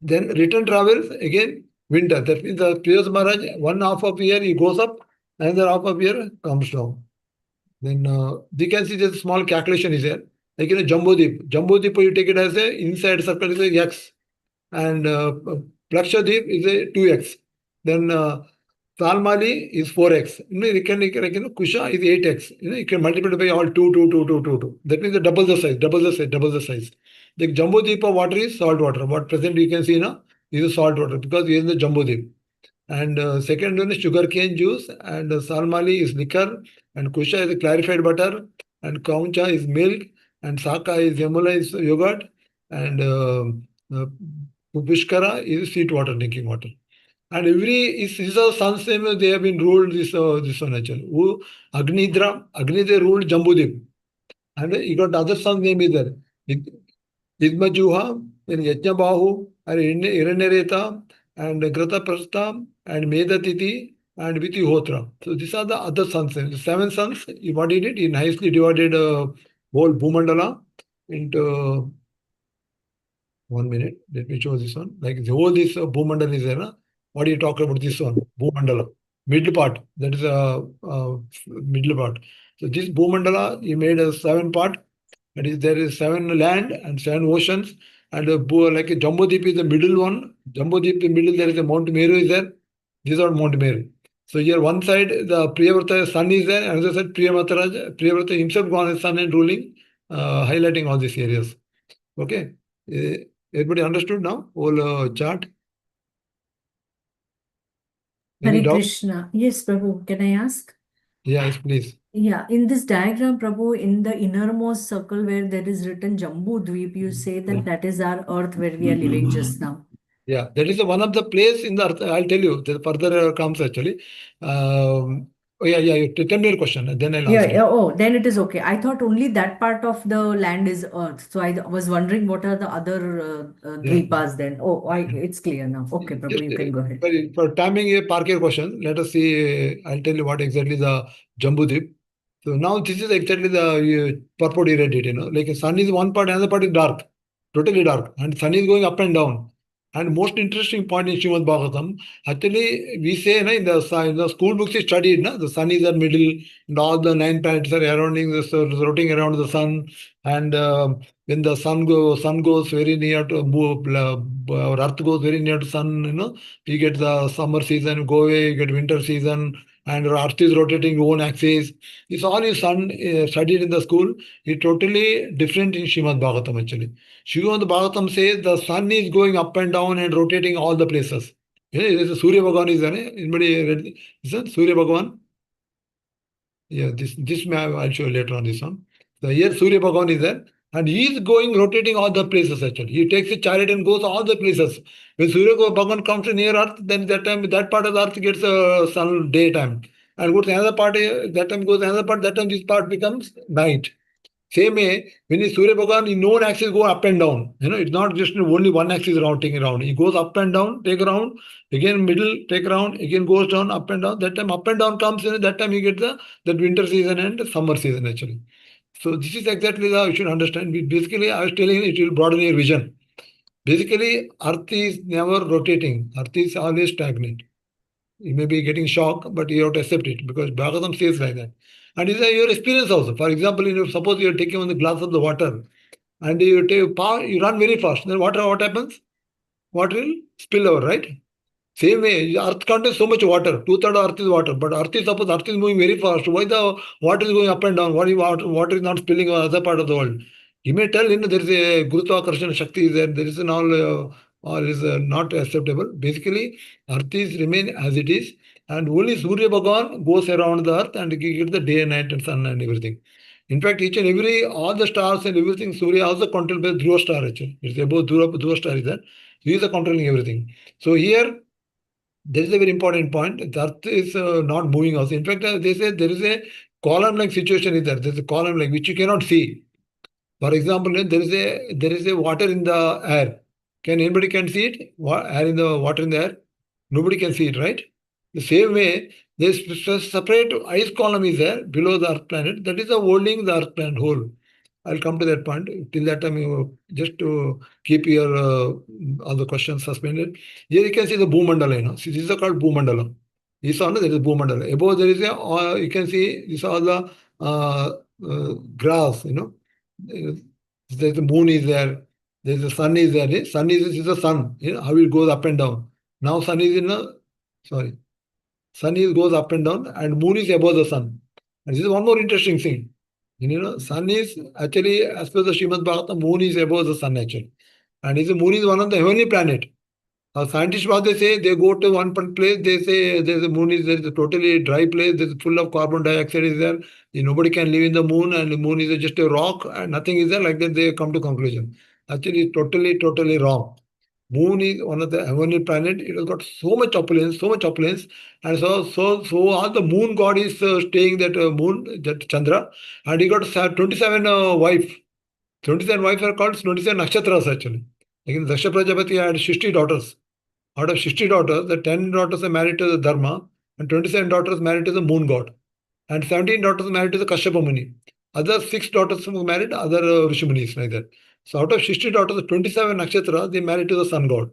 then return travels, again, winter. That means the previous Maharaj, one half of year he goes up, another half of year comes down. Then you can see this small calculation is there. Like Jambudip. Jambudip, you take it as a inside circle is a x. And Plakshadip is a 2x. Then Salmali is 4x. You can Kusha is 8x. You can multiply by all 2. That means double the size. The Jambudip water is salt water. What present you can see now is salt water because he is the Jambudip. And second one is sugarcane juice, and Salmali is liquor, and Kusha is clarified butter, and Kauncha is milk, and Saka is Yamula is yogurt, and Pushkara is sweet water, drinking water. And these are sons name they have been ruled this one actually. Who Agnidra ruled Jambudip, and he got other sons name is there. Idmajuha, then Yajnabahu, and Iranareta, and Grataprastha, and Medatiti, and Vitihotra. So these are the other sons. The 7 sons, what he did, he nicely divided whole Bhumandala into 1 minute. Let me show this one. Like the whole this Bhumandala is there. Na? What do you talk about this one? Bhumandala. Middle part. That is a middle part. So this Bhumandala, he made a 7 part. And there is 7 land and 7 oceans, and like a Jumbo Deep is the middle one. Jumbo Deep in the middle, there is a Mount Meru is there. These are Mount Meru. So here one side the Priyavrata sun is there, another side Priyavrata himself gone as sun and ruling, highlighting all these areas. Okay, everybody understood now whole chart? Any Hare doubt? Krishna. Yes, Prabhu, can I ask? Yes, please. Yeah, in this diagram, Prabhu, in the innermost circle where there is written Jambu Dweep, you say that that is our earth where we are living just now. Yeah, that is one of the place in the earth. I'll tell you. The further comes actually. Yeah. You tell me your question, then I'll answer. Yeah. Oh, then it is okay. I thought only that part of the land is earth. So I was wondering what are the other Yeah. dvipas then. Oh, it's clear now. Okay, Prabhu, Just you can go ahead. for timing a park your question, let us see. I'll tell you what exactly the Jambudvip. So now this is exactly the purport you read it. Like sun is one part, another part is dark, totally dark, and sun is going up and down. And most interesting point in Srimad Bhagavatam, actually we say in the school books is studied, the sun is in middle, and all the 9 planets are surrounding rotating around the sun, and when the sun goes very near to or earth goes very near to sun, you get the summer season, go away, you get winter season, and earth is rotating own axis. It's all is sun studied in the school. It's totally different in Srimad Bhagavatam actually. Srimad Bhagavatam says the sun is going up and down and rotating all the places. Yeah, there's a Surya Bhagavan is there. Anybody read this? Surya Bhagavan? Yeah, this map I'll show you later on this one. So here Surya Bhagavan is there, and he is going rotating all the places actually. He takes a chariot and goes all the places. When Surya Bhagavan comes near Earth, then that time that part of the Earth gets sun daytime. And goes another part, that time goes another part, that time this part becomes night. Same way, when the Surya Bhagavan, in no axis go up and down. It's not just only one axis rotating around. He goes up and down, take around, again middle, take around, again goes down, up and down. That time up and down comes, that time you get that winter season and summer season actually. So this is exactly the you should understand. Basically, I was telling you, it will broaden your vision. Basically, Earth is never rotating. Earth is always stagnant. You may be getting shocked, but you have to accept it because Bhagavatam says like that. And it's your experience also. For example, suppose you are taking on the glass of the water and you run very fast. Then what happens? Water will spill over, right? Same way, Earth contains so much water. 2/3 of Earth is water, but suppose Earth is moving very fast. Why the water is going up and down? Why water is not spilling on other part of the world? You may tell, there is a Gurutvakarshana Shakti is there. There is all is not acceptable. Basically, Earth is remain as it is, and only Surya Bhagavan goes around the Earth and gives the day and night and sun and everything. In fact, each and every all the stars and everything, Surya also controlled by Dhruva star actually. It's above Dhruva star is there. He is controlling everything. So here there is a very important point. The earth is not moving also. In fact, they say there is a column-like situation is there. There's a column like which you cannot see. For example, there is a water in the air. Anybody can see it? Air in the water in the air? Nobody can see it, right? The same way, this separate ice column is there below the Earth planet. That is holding the Earth planet whole. I'll come to that point. Till that time, just to keep your all the questions suspended. Here you can see the Bhumandala. See, this is called Bhumandala. This one, there is Bhumandala. Above there is you can see this all the grass. There's the moon is there. There's the sun is there. Sun is the sun. How it goes up and down. Now sun is in a sorry. Sun goes up and down, and moon is above the sun. And this is one more interesting thing. Sun is actually, as per the Srimad Bhagavatam, moon is above the sun actually. And the moon is one of the heavenly planet. Scientists, what they say, they go to one place, they say there's a moon there's a totally dry place, there's full of carbon dioxide is there. Nobody can live in the moon, and the moon is just a rock, and nothing is there. Like that, they come to conclusion. Actually, it's totally wrong. Moon is one of the heavenly planet. It has got so much opulence, and so all the moon god is staying that moon, that Chandra, and he got 27 wife. 27 wives are called 27 nakshatras actually. Like Daksha Prajapati had 60 daughters. Out of 60 daughters, the 10 daughters are married to the Dharma, and 27 daughters married to the moon god, and 17 daughters married to the Kashyapa Muni. Other 6 daughters married other Rishumunis like that. So out of 60 daughters, 27 nakshatras, they married to the sun god.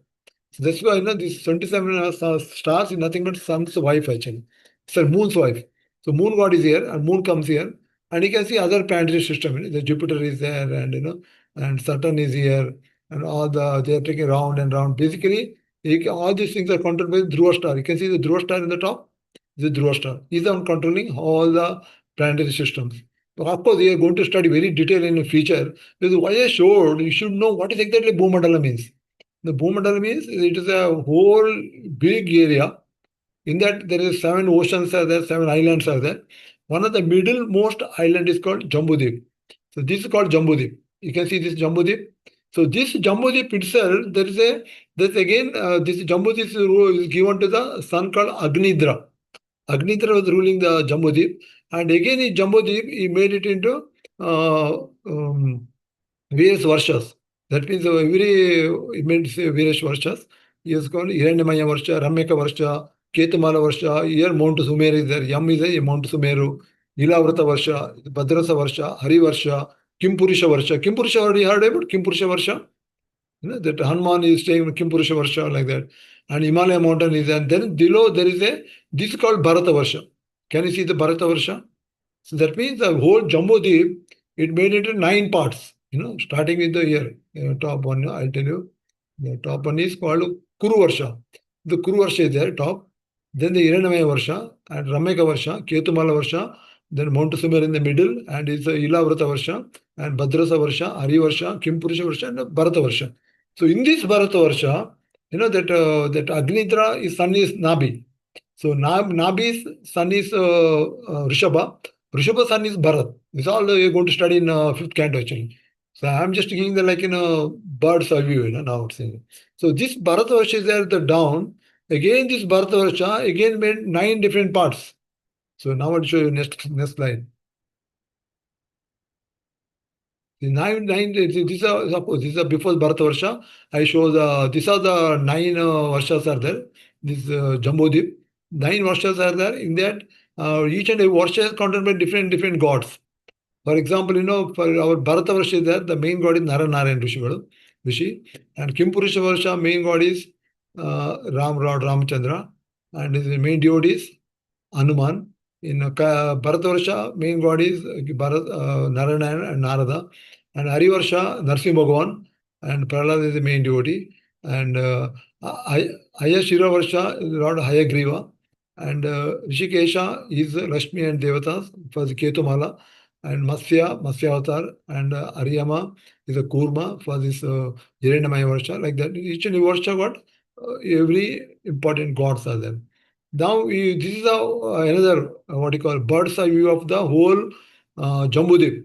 So that's why these 27 stars is nothing but sun's wife actually. So moon's wife. So moon god is here, and moon comes here, and you can see other planetary system. The Jupiter is there, and and Saturn is here, and all they are taking round and round. Basically, all these things are controlled by Dhruva star. You can see the Dhruva star in the top. The Dhruva star is on controlling all the planetary systems. But of course, we are going to study very detail in the future. Because why I showed, you should know what is exactly Bhumandala means. The Bhumandala means it is a whole big area. In that there is 7 oceans are there, 7 islands are there. One of the middlemost island is called Jambudip. So this is called Jambudip. You can see this Jambudip. So this Jambudip itself, there's again this Jambudip is given to the son called Agnidra. Agnidra was ruling the Jambudip, and again in Jambudip he made it into various varshas. That means it means various varshas. He is called Hiranyamaya Varsha, Ramyaka Varsha, Ketumala Varsha. Here Mount Sumeru is there. Yam is a Mount Sumeru, Ilavrata Varsha, Bhadrasa Varsha, Hari Varsha, Kimpurisha Varsha. Kimpurisha already heard about Kimpurisha Varsha. That Hanuman is staying in Kimpurisha Varsha like that. And Himalaya mountain is there. And then below there is this is called Bharata Varsha. Can you see the Bharata Varsha? So that means the whole Jambudip, it made it into 9 parts. Starting with the year. Top one, I'll tell you. The top one is called Kuru Varsha. The Kuru Varsha is there, top. Then the Hiranamaya Varsha, and Rameka Varsha, Ketumala Varsha, then Mount Sumer in the middle, and it's the Ilavrata Varsha, and Bhadrasa Varsha, Hari Varsha, Kimpurisha Varsha, and Bharata Varsha. So in this Bharata Varsha, that Agnidra, his son is Nabi. So Nabi's son is Rishabha. Rishabha's son is Bharat. This all you're going to study in 5th canto actually. So I'm just giving the bird's eye view, now it's saying. So this Bharata Varsha is there, the down. Again, this Bharata Varsha again made 9 different parts. So now I'll show you next slide. The nine these are suppose these are before Bharata Varsha. I show these are the 9 Varshas are there. This Jambudip. 9 Varshas are there. In that each and every Varsha is controlled by different gods. For example, for our Bharata Varsha is there, the main god is Naranarayan Rishi. And Kimpurisha Varsha, main god is Lord Ramachandra. And his main devotee is Hanuman. In Bharata Varsha, main god is Narayana and Narada. And Hari Varsha, Narsimha Bhagavan. And Prahlad is the main devotee. And Ayashira Varsha, Lord Hayagriva. And Rishikesha is Lakshmi and Devatas for the Ketumala. And Matsya Avatar, and Ariyama is a Kurma for this Hiranyamaya Varsha, like that. Each and every Varsha got every important gods are there. Now, this is another, bird's eye view of the whole Jambudip.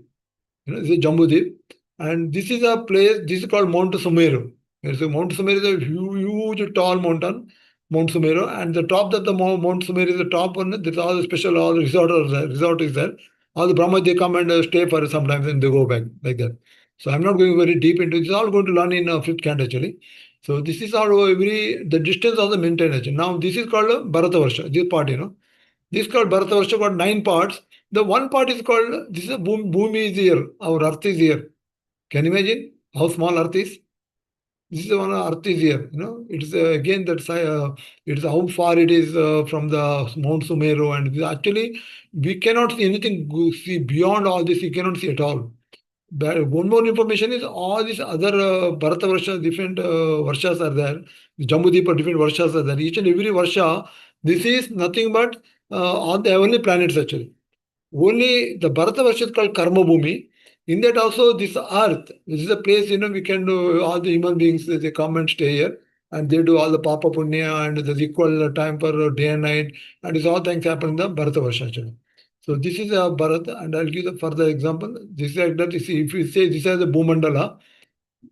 This is Jambudip. And this is a place, this is called Mount Sumeru. So Mount Sumeru is a huge, tall mountain, Mount Sumeru. And the top of the Mount Sumeru is the top one. There's all the special, all the resort is there. All the Brahmas, they come and stay for sometimes and they go back like that. So I'm not going very deep into it. It's all going to learn in 5th canto actually. So this is all the distance of the mountain actually. Now this is called Bharata Varsha, this part, This is called Bharata Varsha, got 9 parts. The one part is called, this is Bhumi is here, our earth is here. Can you imagine how small earth is? This is one earth is here, It's again it's how far it is from the Mount Sumeru, and actually we cannot see anything see beyond all this. You cannot see at all. But one more information is all these other Bharata Varsha, different Varshas are there. Jambudipa, different Varshas are there. Each and every Varsha, this is nothing but on the heavenly planets actually. Only the Bharata Varsha is called Karma Bhumi. In that also, this earth, this is a place, we can do, all the human beings, they come and stay here. And they do all the Papa Punya, and there's equal time for day and night. And it's all things happen in the Bharata Varsha actually. So this is a Bharata, and I'll give the further example. This is like that. If you say this is a Bhumandala,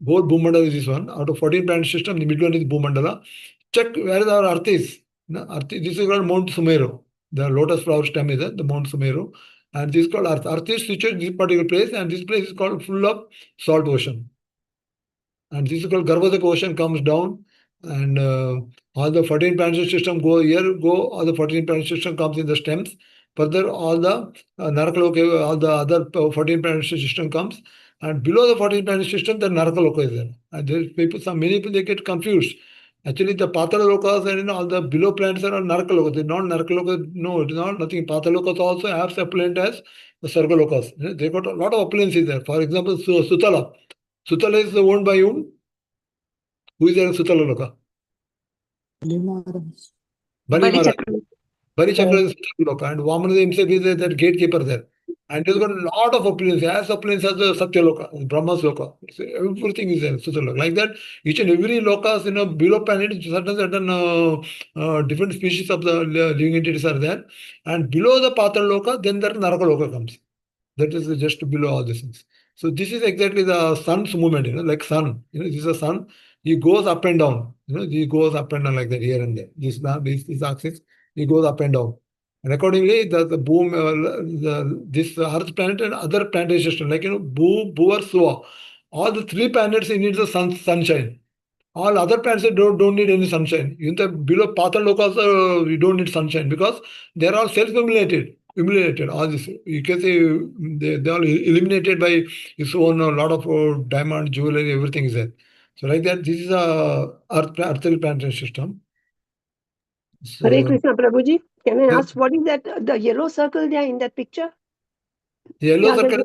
whole Bhumandala is this one. Out of 14 planet system, the middle one is Bhumandala. Check where our Earth is. This is called Mount Sumeru. The lotus flower stem is the Mount Sumeru. And this is called Earth. Earth is situated in this particular place, and this place is called full of salt ocean. And this is called Garbhodak ocean comes down, and all the 14 planet system all the 14 planet system comes in the stems. Further, all the Narakaloka, all the other 14 planet system comes, and below the 14 planet system, the Narakaloka is there. And many people they get confused. Actually, the Patala lokas and all the below planets are Naraka lokas. They're not Naraka lokas. No, it is not nothing. Patala lokas also have supplement as the Sarga lokas. They got a lot of appliances there. For example, Sutala. Sutala is owned by whom? Who is there in Sutala loka? Bali Maharaj. Bali Chakra is Loka, and Vamanada himself is that gatekeeper there. And he's got a lot of opulence, as opulence as the Satya Loka, Brahma's Loka. So everything is there, Satya Loka. Like that, each and every lokas, below planet, certain different species of the living entities are there. And below the Patal Loka, then the Naraka Loka comes. That is just below all these things. So this is exactly the sun's movement, like sun. This is a sun. He goes up and down. He goes up and down like that here and there. This axis, he goes up and down. And accordingly, the boom, this Earth planet and other planetary system, like Bhu, Bhuvar, Suva, all the three planets need the sunshine. All other planets don't need any sunshine. Even the below Patal Lokas, you don't need sunshine because they are all self-illuminated. All this, you can say they are illuminated by its own a lot of diamond, jewelry, everything is there. So like that, this is a earthly planetary system. So, Hare Krishna Prabhuji, can I ask what is that, the yellow circle there in that picture? the yellow circle,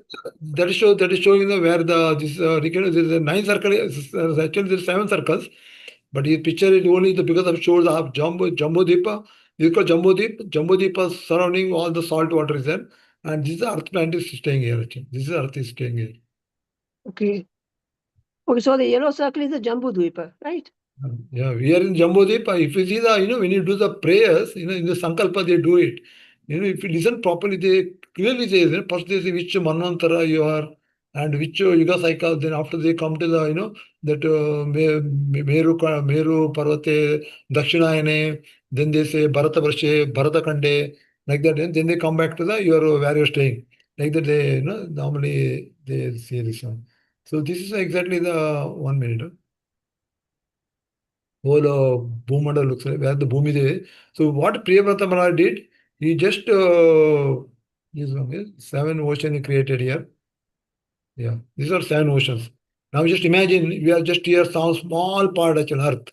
that is showing where this is a 9 circle. Actually, there are 7 circles. But his picture is only because of shows of Jumbo Deepa. This is called Jumbo Deep. Jumbo Deepa surrounding all the salt water is there. And this is Earth planet is staying here. Actually. This is Earth is staying here. Okay. Okay, so the yellow circle is the Jambu Dvipa, right? Yeah, we are in Jumbo Deepa. If you see when you do the prayers, in the Sankalpa, they do it. If you listen properly, they clearly say, first they say which Manvantara you are and which Yuga cycle. Then after they come to the, that Meru Parvate, Dakshinayane, then they say Bharata Varshe, Bharata Kande, like that. And then they come back to your varios staying. Like that, they, normally they say this one. So this is exactly the 1 minute. Whole Bhumanda looks like where the Bhumi is. So what Priyavrata Maharaj did, he just this one is 7 oceans he created here. Yeah, these are 7 oceans. Now just imagine we are just here, some small part of Earth.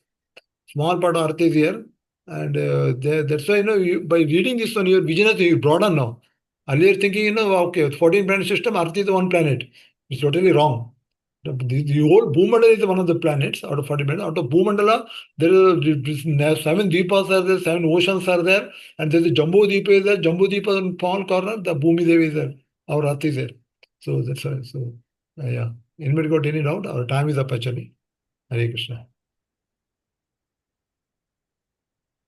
Small part of Earth is here, and that's why by reading this one, your vision is broaden now. Earlier thinking, okay, 14 planet system, Earth is the one planet. It's totally wrong. The whole Bhumandala is one of the planets out of 40 planets. Out of Bhumandala, there are 7 deepas are there, 7 oceans are there, and there's a Jumbo Deepa is there. Jumbo Deepa in small corner, the Bhumi Devi is there. Our Earth is there. So that's why. So yeah. Anybody got any doubt? Our time is up actually. Hare Krishna.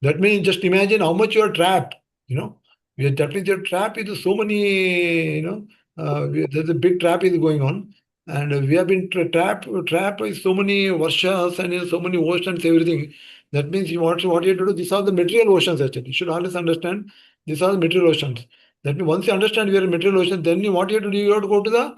That means just imagine how much you are trapped. That means you're trapped with so many. There's a big trap is going on. And we have been trapped with so many varshas and so many oceans, everything. That means what you have to do, these are the material oceans actually. You should always understand these are the material oceans. That means once you understand we are a material ocean, then what you have to do, you have to go to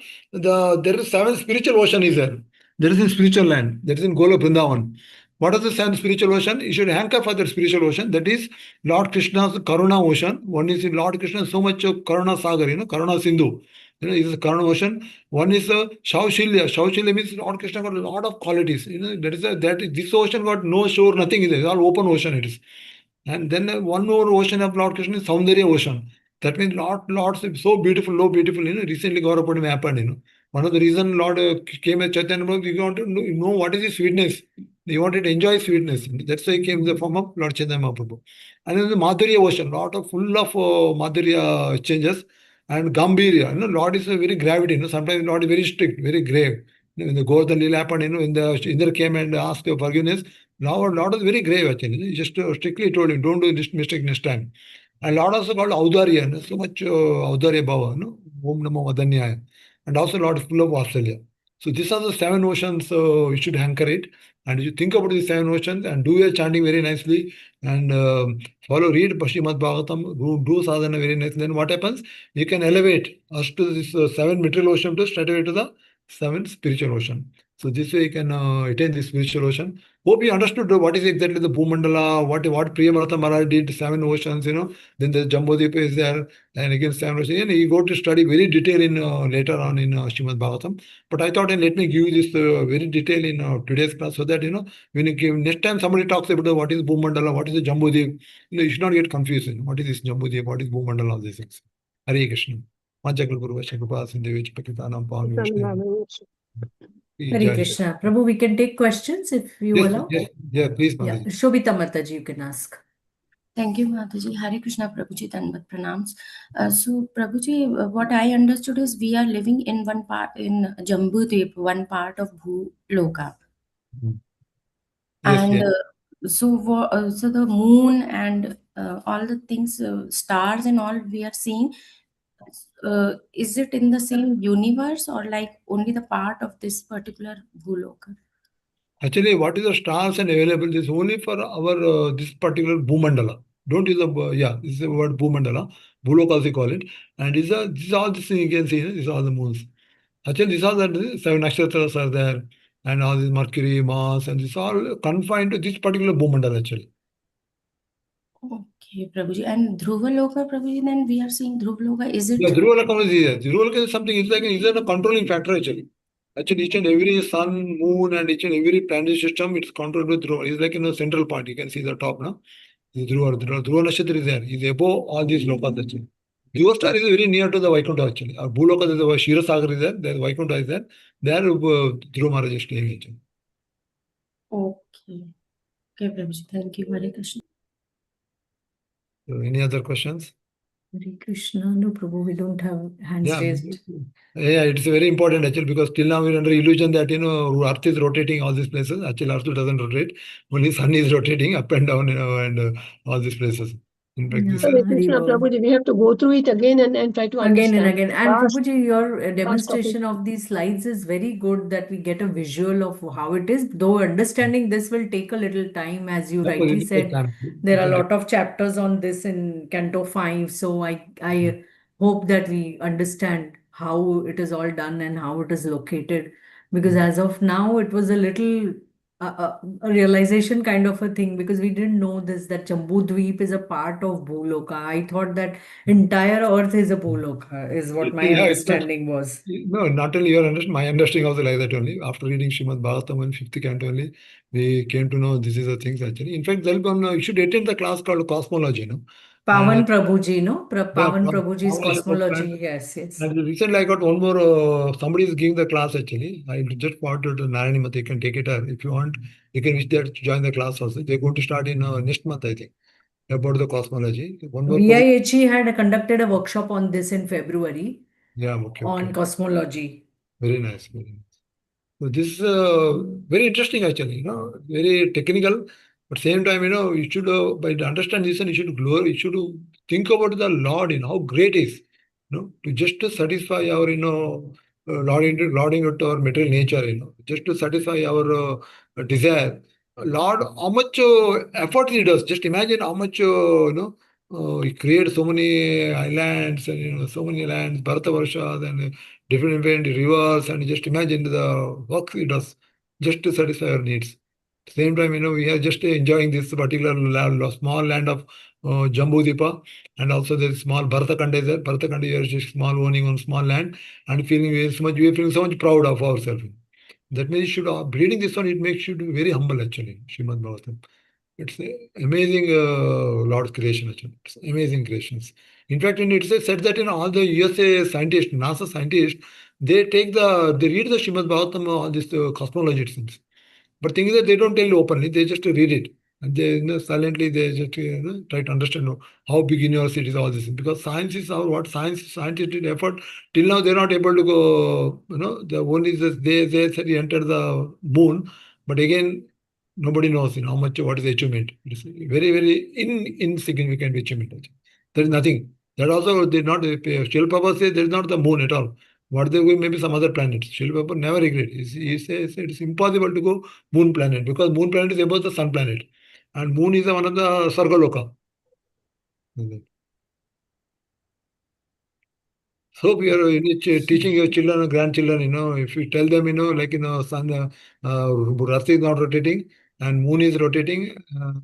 there is 7 spiritual ocean is there. There is in spiritual land. That is in Gola Vrindavan. What is the 7 spiritual ocean? You should hanker for the spiritual ocean. That is Lord Krishna's Karuna ocean. One is in Lord Krishna, so much Karuna Sagar, Karuna Sindhu. Is a Karuna ocean. One is Shaushilya. Shaushilya means Lord Krishna got a lot of qualities. This ocean got no shore, nothing is there. It's all open ocean it is. And then one more ocean of Lord Krishna is Saundarya ocean. That means Lord so beautiful, beautiful. Recently Gaurav Purnima happened. One of the reason Lord came as Chaitanya Mahaprabhu, you want to know what is the sweetness. He wanted to enjoy sweetness. That's why he came in the form of Lord Chaitanya Mahaprabhu. And then the Madhurya ocean, lot of full of Madhurya changes. And Gambhirya, Lord is a very gravity. Sometimes Lord is very strict, very grave. When the Govardhan Leela happened, when the Indra came and asked for forgiveness, Lord was very grave actually. He just strictly told him, don't do this mistake next time. And Lord also called Audarya, so much Audarya Bhava, Om Namo Vadanyaya. And also Lord is full of Vasalya. So these are the 7 oceans you should anchor it. And you think about these 7 oceans and do your chanting very nicely and read Srimad Bhagavatam, do sadhana very nicely. Then what happens? You can elevate us to this 7 material ocean to straight away to the 7 spiritual ocean. So this way you can attain the spiritual ocean. hope you understood what is exactly the Bhumandala, what Priyamartha Maharaj did, 7 oceans, then the Jambudvipa is there, and again 7 oceans. And you go to study very detail in later on in Srimad Bhagavatam. But I thought, let me give you this very detail in today's class so that, when you give, next time somebody talks about what is Bhumandala, what is the Jambudvip, you should not get confused. What is this Jambudvip, what is Bhumandala, all these things. Hare Krishna. Manchakal Guru Vashankrupa Sindhavich Pakitanam Pavani Hare Krishna. Prabhu, we can take questions if you allow. Yeah, please, Yeah, Mataji. Shobita Mataji, you can ask. Thank you, Mataji. Hare Krishna, Prabhuji, Tanvat Pranams. So, Prabhuji, what I understood is we are living in one part, in Jambudvip, one part of Bhuloka. Yes, And yes. so the moon and all the things, stars and all we are seeing, is it in the same universe or like only the part of this particular Bhuloka? Actually, what is the stars and available? This is only for our this particular Bhumandala. Don't use the this is the word Bhumandala. Bhuloka as we call it. And these are all these things you can see. These are all the moons. Actually, these are the 7 nakshatras are there, and all this Mercury, Mars, and this all confined to this particular Bhumandala actually. Okay, Prabhuji. And Dhruvaloka, Prabhuji, then we are seeing Dhruvaloka. Is it? Yeah, Dhruvaloka is here. Dhruvaloka is something. It's like a controlling factor actually. Actually, each and every sun, moon, and each and every planetary system, it's controlled with Dhruva. It's like in a central part. You can see the top now. Dhruva Nakshatra is there. It's above all these lokas actually. Dhruva star is very near to the Vaikuntha actually. Bhuloka is the Kshirosagar is there. There Vaikuntha is there. There Dhruva Maharaj is staying actually. Okay. Okay, Prabhuji. Thank you. Hare Krishna. So, any other questions? Hare Krishna. No, Prabhu, we don't have hands raised. Yeah, it's very important actually because till now we're under illusion that Earth is rotating all these places. Actually, Earth doesn't rotate. Only Sun is rotating up and down, and all these places. In fact, this Hare Krishna, Prabhuji, we have to go through it again and try to Again understand. and again. And Vast- Prabhuji, your topic. demonstration of these slides is very good that we get a visual of how it is. Though understanding this will take a little time, as you That rightly will take said. time. There are a lot of chapters on this in Canto 5. So I hope that we understand how it is all done and how it is located. Because as of now, it was a little a realization kind of a thing because we didn't know this that Jambu Dweep is a part of Bhuloka. I thought that entire Earth is a Bhuloka, is what my Yeah, understanding was. No, not only your understanding, my understanding also like that only. After reading Srimad Bhagavatam in 5th canto only, we came to know this is the things actually. In fact, you should attend the class called Cosmology, Pavan Prabhuji, no? Pavan Yeah, Prabhuji's Pavan Cosmology, yes. And recently I got one more, somebody is giving the class actually. I just forwarded to Narayani Mata, you can take it if you want. You can wish there to join the class also. They're going to start in next month, I think, about the cosmology. One more VIHE had conducted a workshop on this in February. Yeah, okay. On cosmology. Very nice, very nice. So this is very interesting actually, very technical, but same time, you should, by to understand this, and you should you should think about the Lord, how great is, to just to satisfy our, lauding it our material nature, just to satisfy our desire. Lord, how much effort he does. Just imagine how much, he created so many islands and, so many lands, Bharatavarshas and different rivers, and just imagine the work he does just to satisfy our needs. Same time, we are just enjoying this particular small land of Jambudvipa, and also the small Bharatakanda is there. Bharatakanda is just small, owning one small land, and feeling we are feeling so much proud of ourselves. That means you should, reading this one, it makes you to be very humble actually, Srimad Bhagavatam. It's amazing Lord's creation actually. It's amazing creations. In fact, it said that all the USA scientists, NASA scientists, they read the Srimad Bhagavatam, all this cosmology it seems. But thing is that they don't tell you openly, they just read it. And they silently they just try to understand how big universe it is, all this. Because science is what scientific effort. Till now they're not able to go, the one is that they said he entered the moon, but again nobody knows how much, what is the achievement. It is very, very insignificant achievement. There is nothing. That also did not, Srila Prabhupada says there is not the moon at all. What they go, maybe some other planets. Srila Prabhupada never agreed. He says it's impossible to go moon planet because moon planet is above the sun planet. And moon is one of the Sargaloka. So we are teaching your children and grandchildren, if you tell them, sun, Earth is not rotating, and moon is rotating,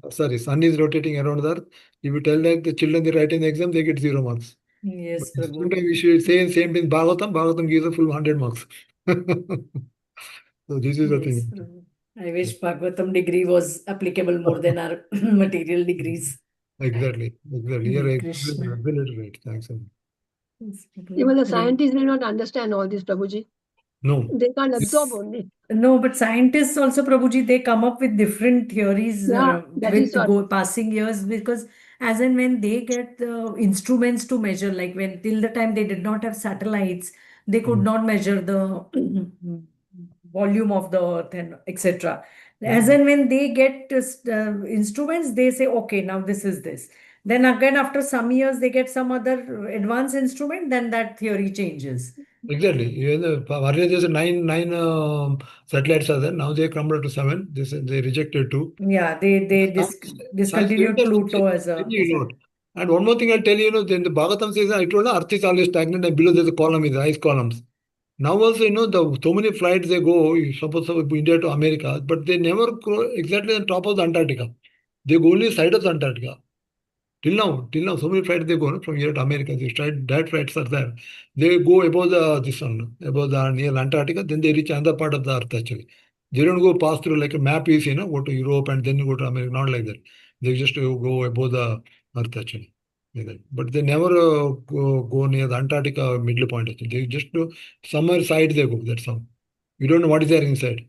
sun is rotating around the earth. If you tell that the children they write in the exam, they get 0 marks. Yes, But Prabhu. sometimes we should say same thing. Bhagavatam gives a full 100 marks. So this is the Yes, thing. Prabhu. I wish Bhagavatam degree was applicable more than our material degrees. Exactly. You're Hare right. Krishna. Absolutely right. Thanks. Prabhu. Yes, Prabhu. Even the Hare- scientists will not understand all this, Prabhuji. No. They can't absorb only. No, but scientists also, Prabhuji, they come up with different theories Yeah, that with is what. passing years, because as and when they get the instruments to measure, like when till the time they did not have satellites, they could not measure the volume of the earth and etc. As and when they get instruments, they say, okay, now this is this. Then again, after some years, they get some other advanced instrument, then that theory changes. Exactly. Even earlier there's nine satellites are there. Now they come down to 7. They rejected 2. Yeah, they Science discontinued very Pluto as a. ignored. And one more thing I'll tell you, then the Bhagavatam says, I told you, Earth is always stagnant and below there's a column, is ice columns. Now also, so many flights they go, suppose India to America, but they never go exactly on top of the Antarctica. They go only side of the Antarctica. Till now, so many flights they go from here to America. Direct flights are there. They go above above the near Antarctica, then they reach another part of the Earth actually. They don't go pass through like a map is, go to Europe and then you go to America. Not like that. They just go above the Earth actually. Like that. But they never go near the Antarctica middle point actually. They just somewhere side they go. That's all. You don't know what is there inside.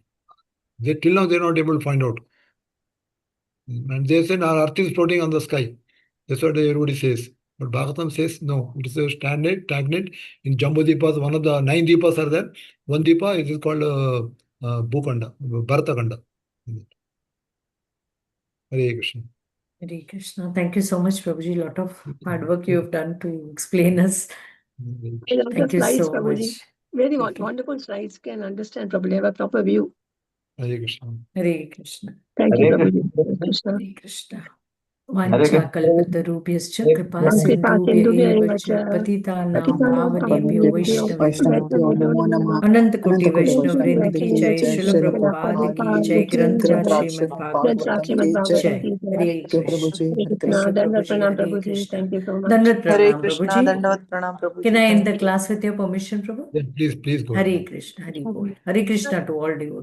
Till now they're not able to find out. And they said our Earth is floating on the sky. That's what everybody says. But Bhagavatam says no. It is a stagnant. In Jambudvipas, one of the 9 Deepas are there. One Deepa it is called Bhukanda, Bharatakanda. Hare Krishna. Hare Krishna. Thank you so much, Prabhuji. A lot of hard work you have done to explain us. I love the Thank you slides, so Prabhuji. much. Very Thank you. wonderful slides. Can understand, probably have a proper view. Hare Krishna. Hare Krishna. Thank you, Hare Prabhuji. Krishna. Hare Krishna. Hare Krishna. Hare Vanchakalpatarubhyascha Krishna. kripa Kripa sindhubhya sindhubhya eva eva cha cha patitanam patitanam pavanebhyo pavanebhyo vaishnavebhyo vaishnavebhyo namo Anant Koti Ananta Vaishnav Koti Vrind ki Vaishnava jai, Vrind Srila ki jai, Prabhupada ki Prabhupada jai, ki jai, Granth Srimad Granth Bhagavatam ki Srimad Bhagavatam jai. ki jai. Hare Krishna. Hare Thank Krishna. you, Dandavat Prabhuji. Pranam, Hare Prabhuji. Krishna. Thank you so much. Dandavat Hare Pranam, Krishna, Prabhuji. Dandavat Pranam Prabhuji. Can I end Thank the you. class with your permission, Prabhu? Then please go Hare ahead. Krishna. Hare Bol. Hare Krishna to all devotees.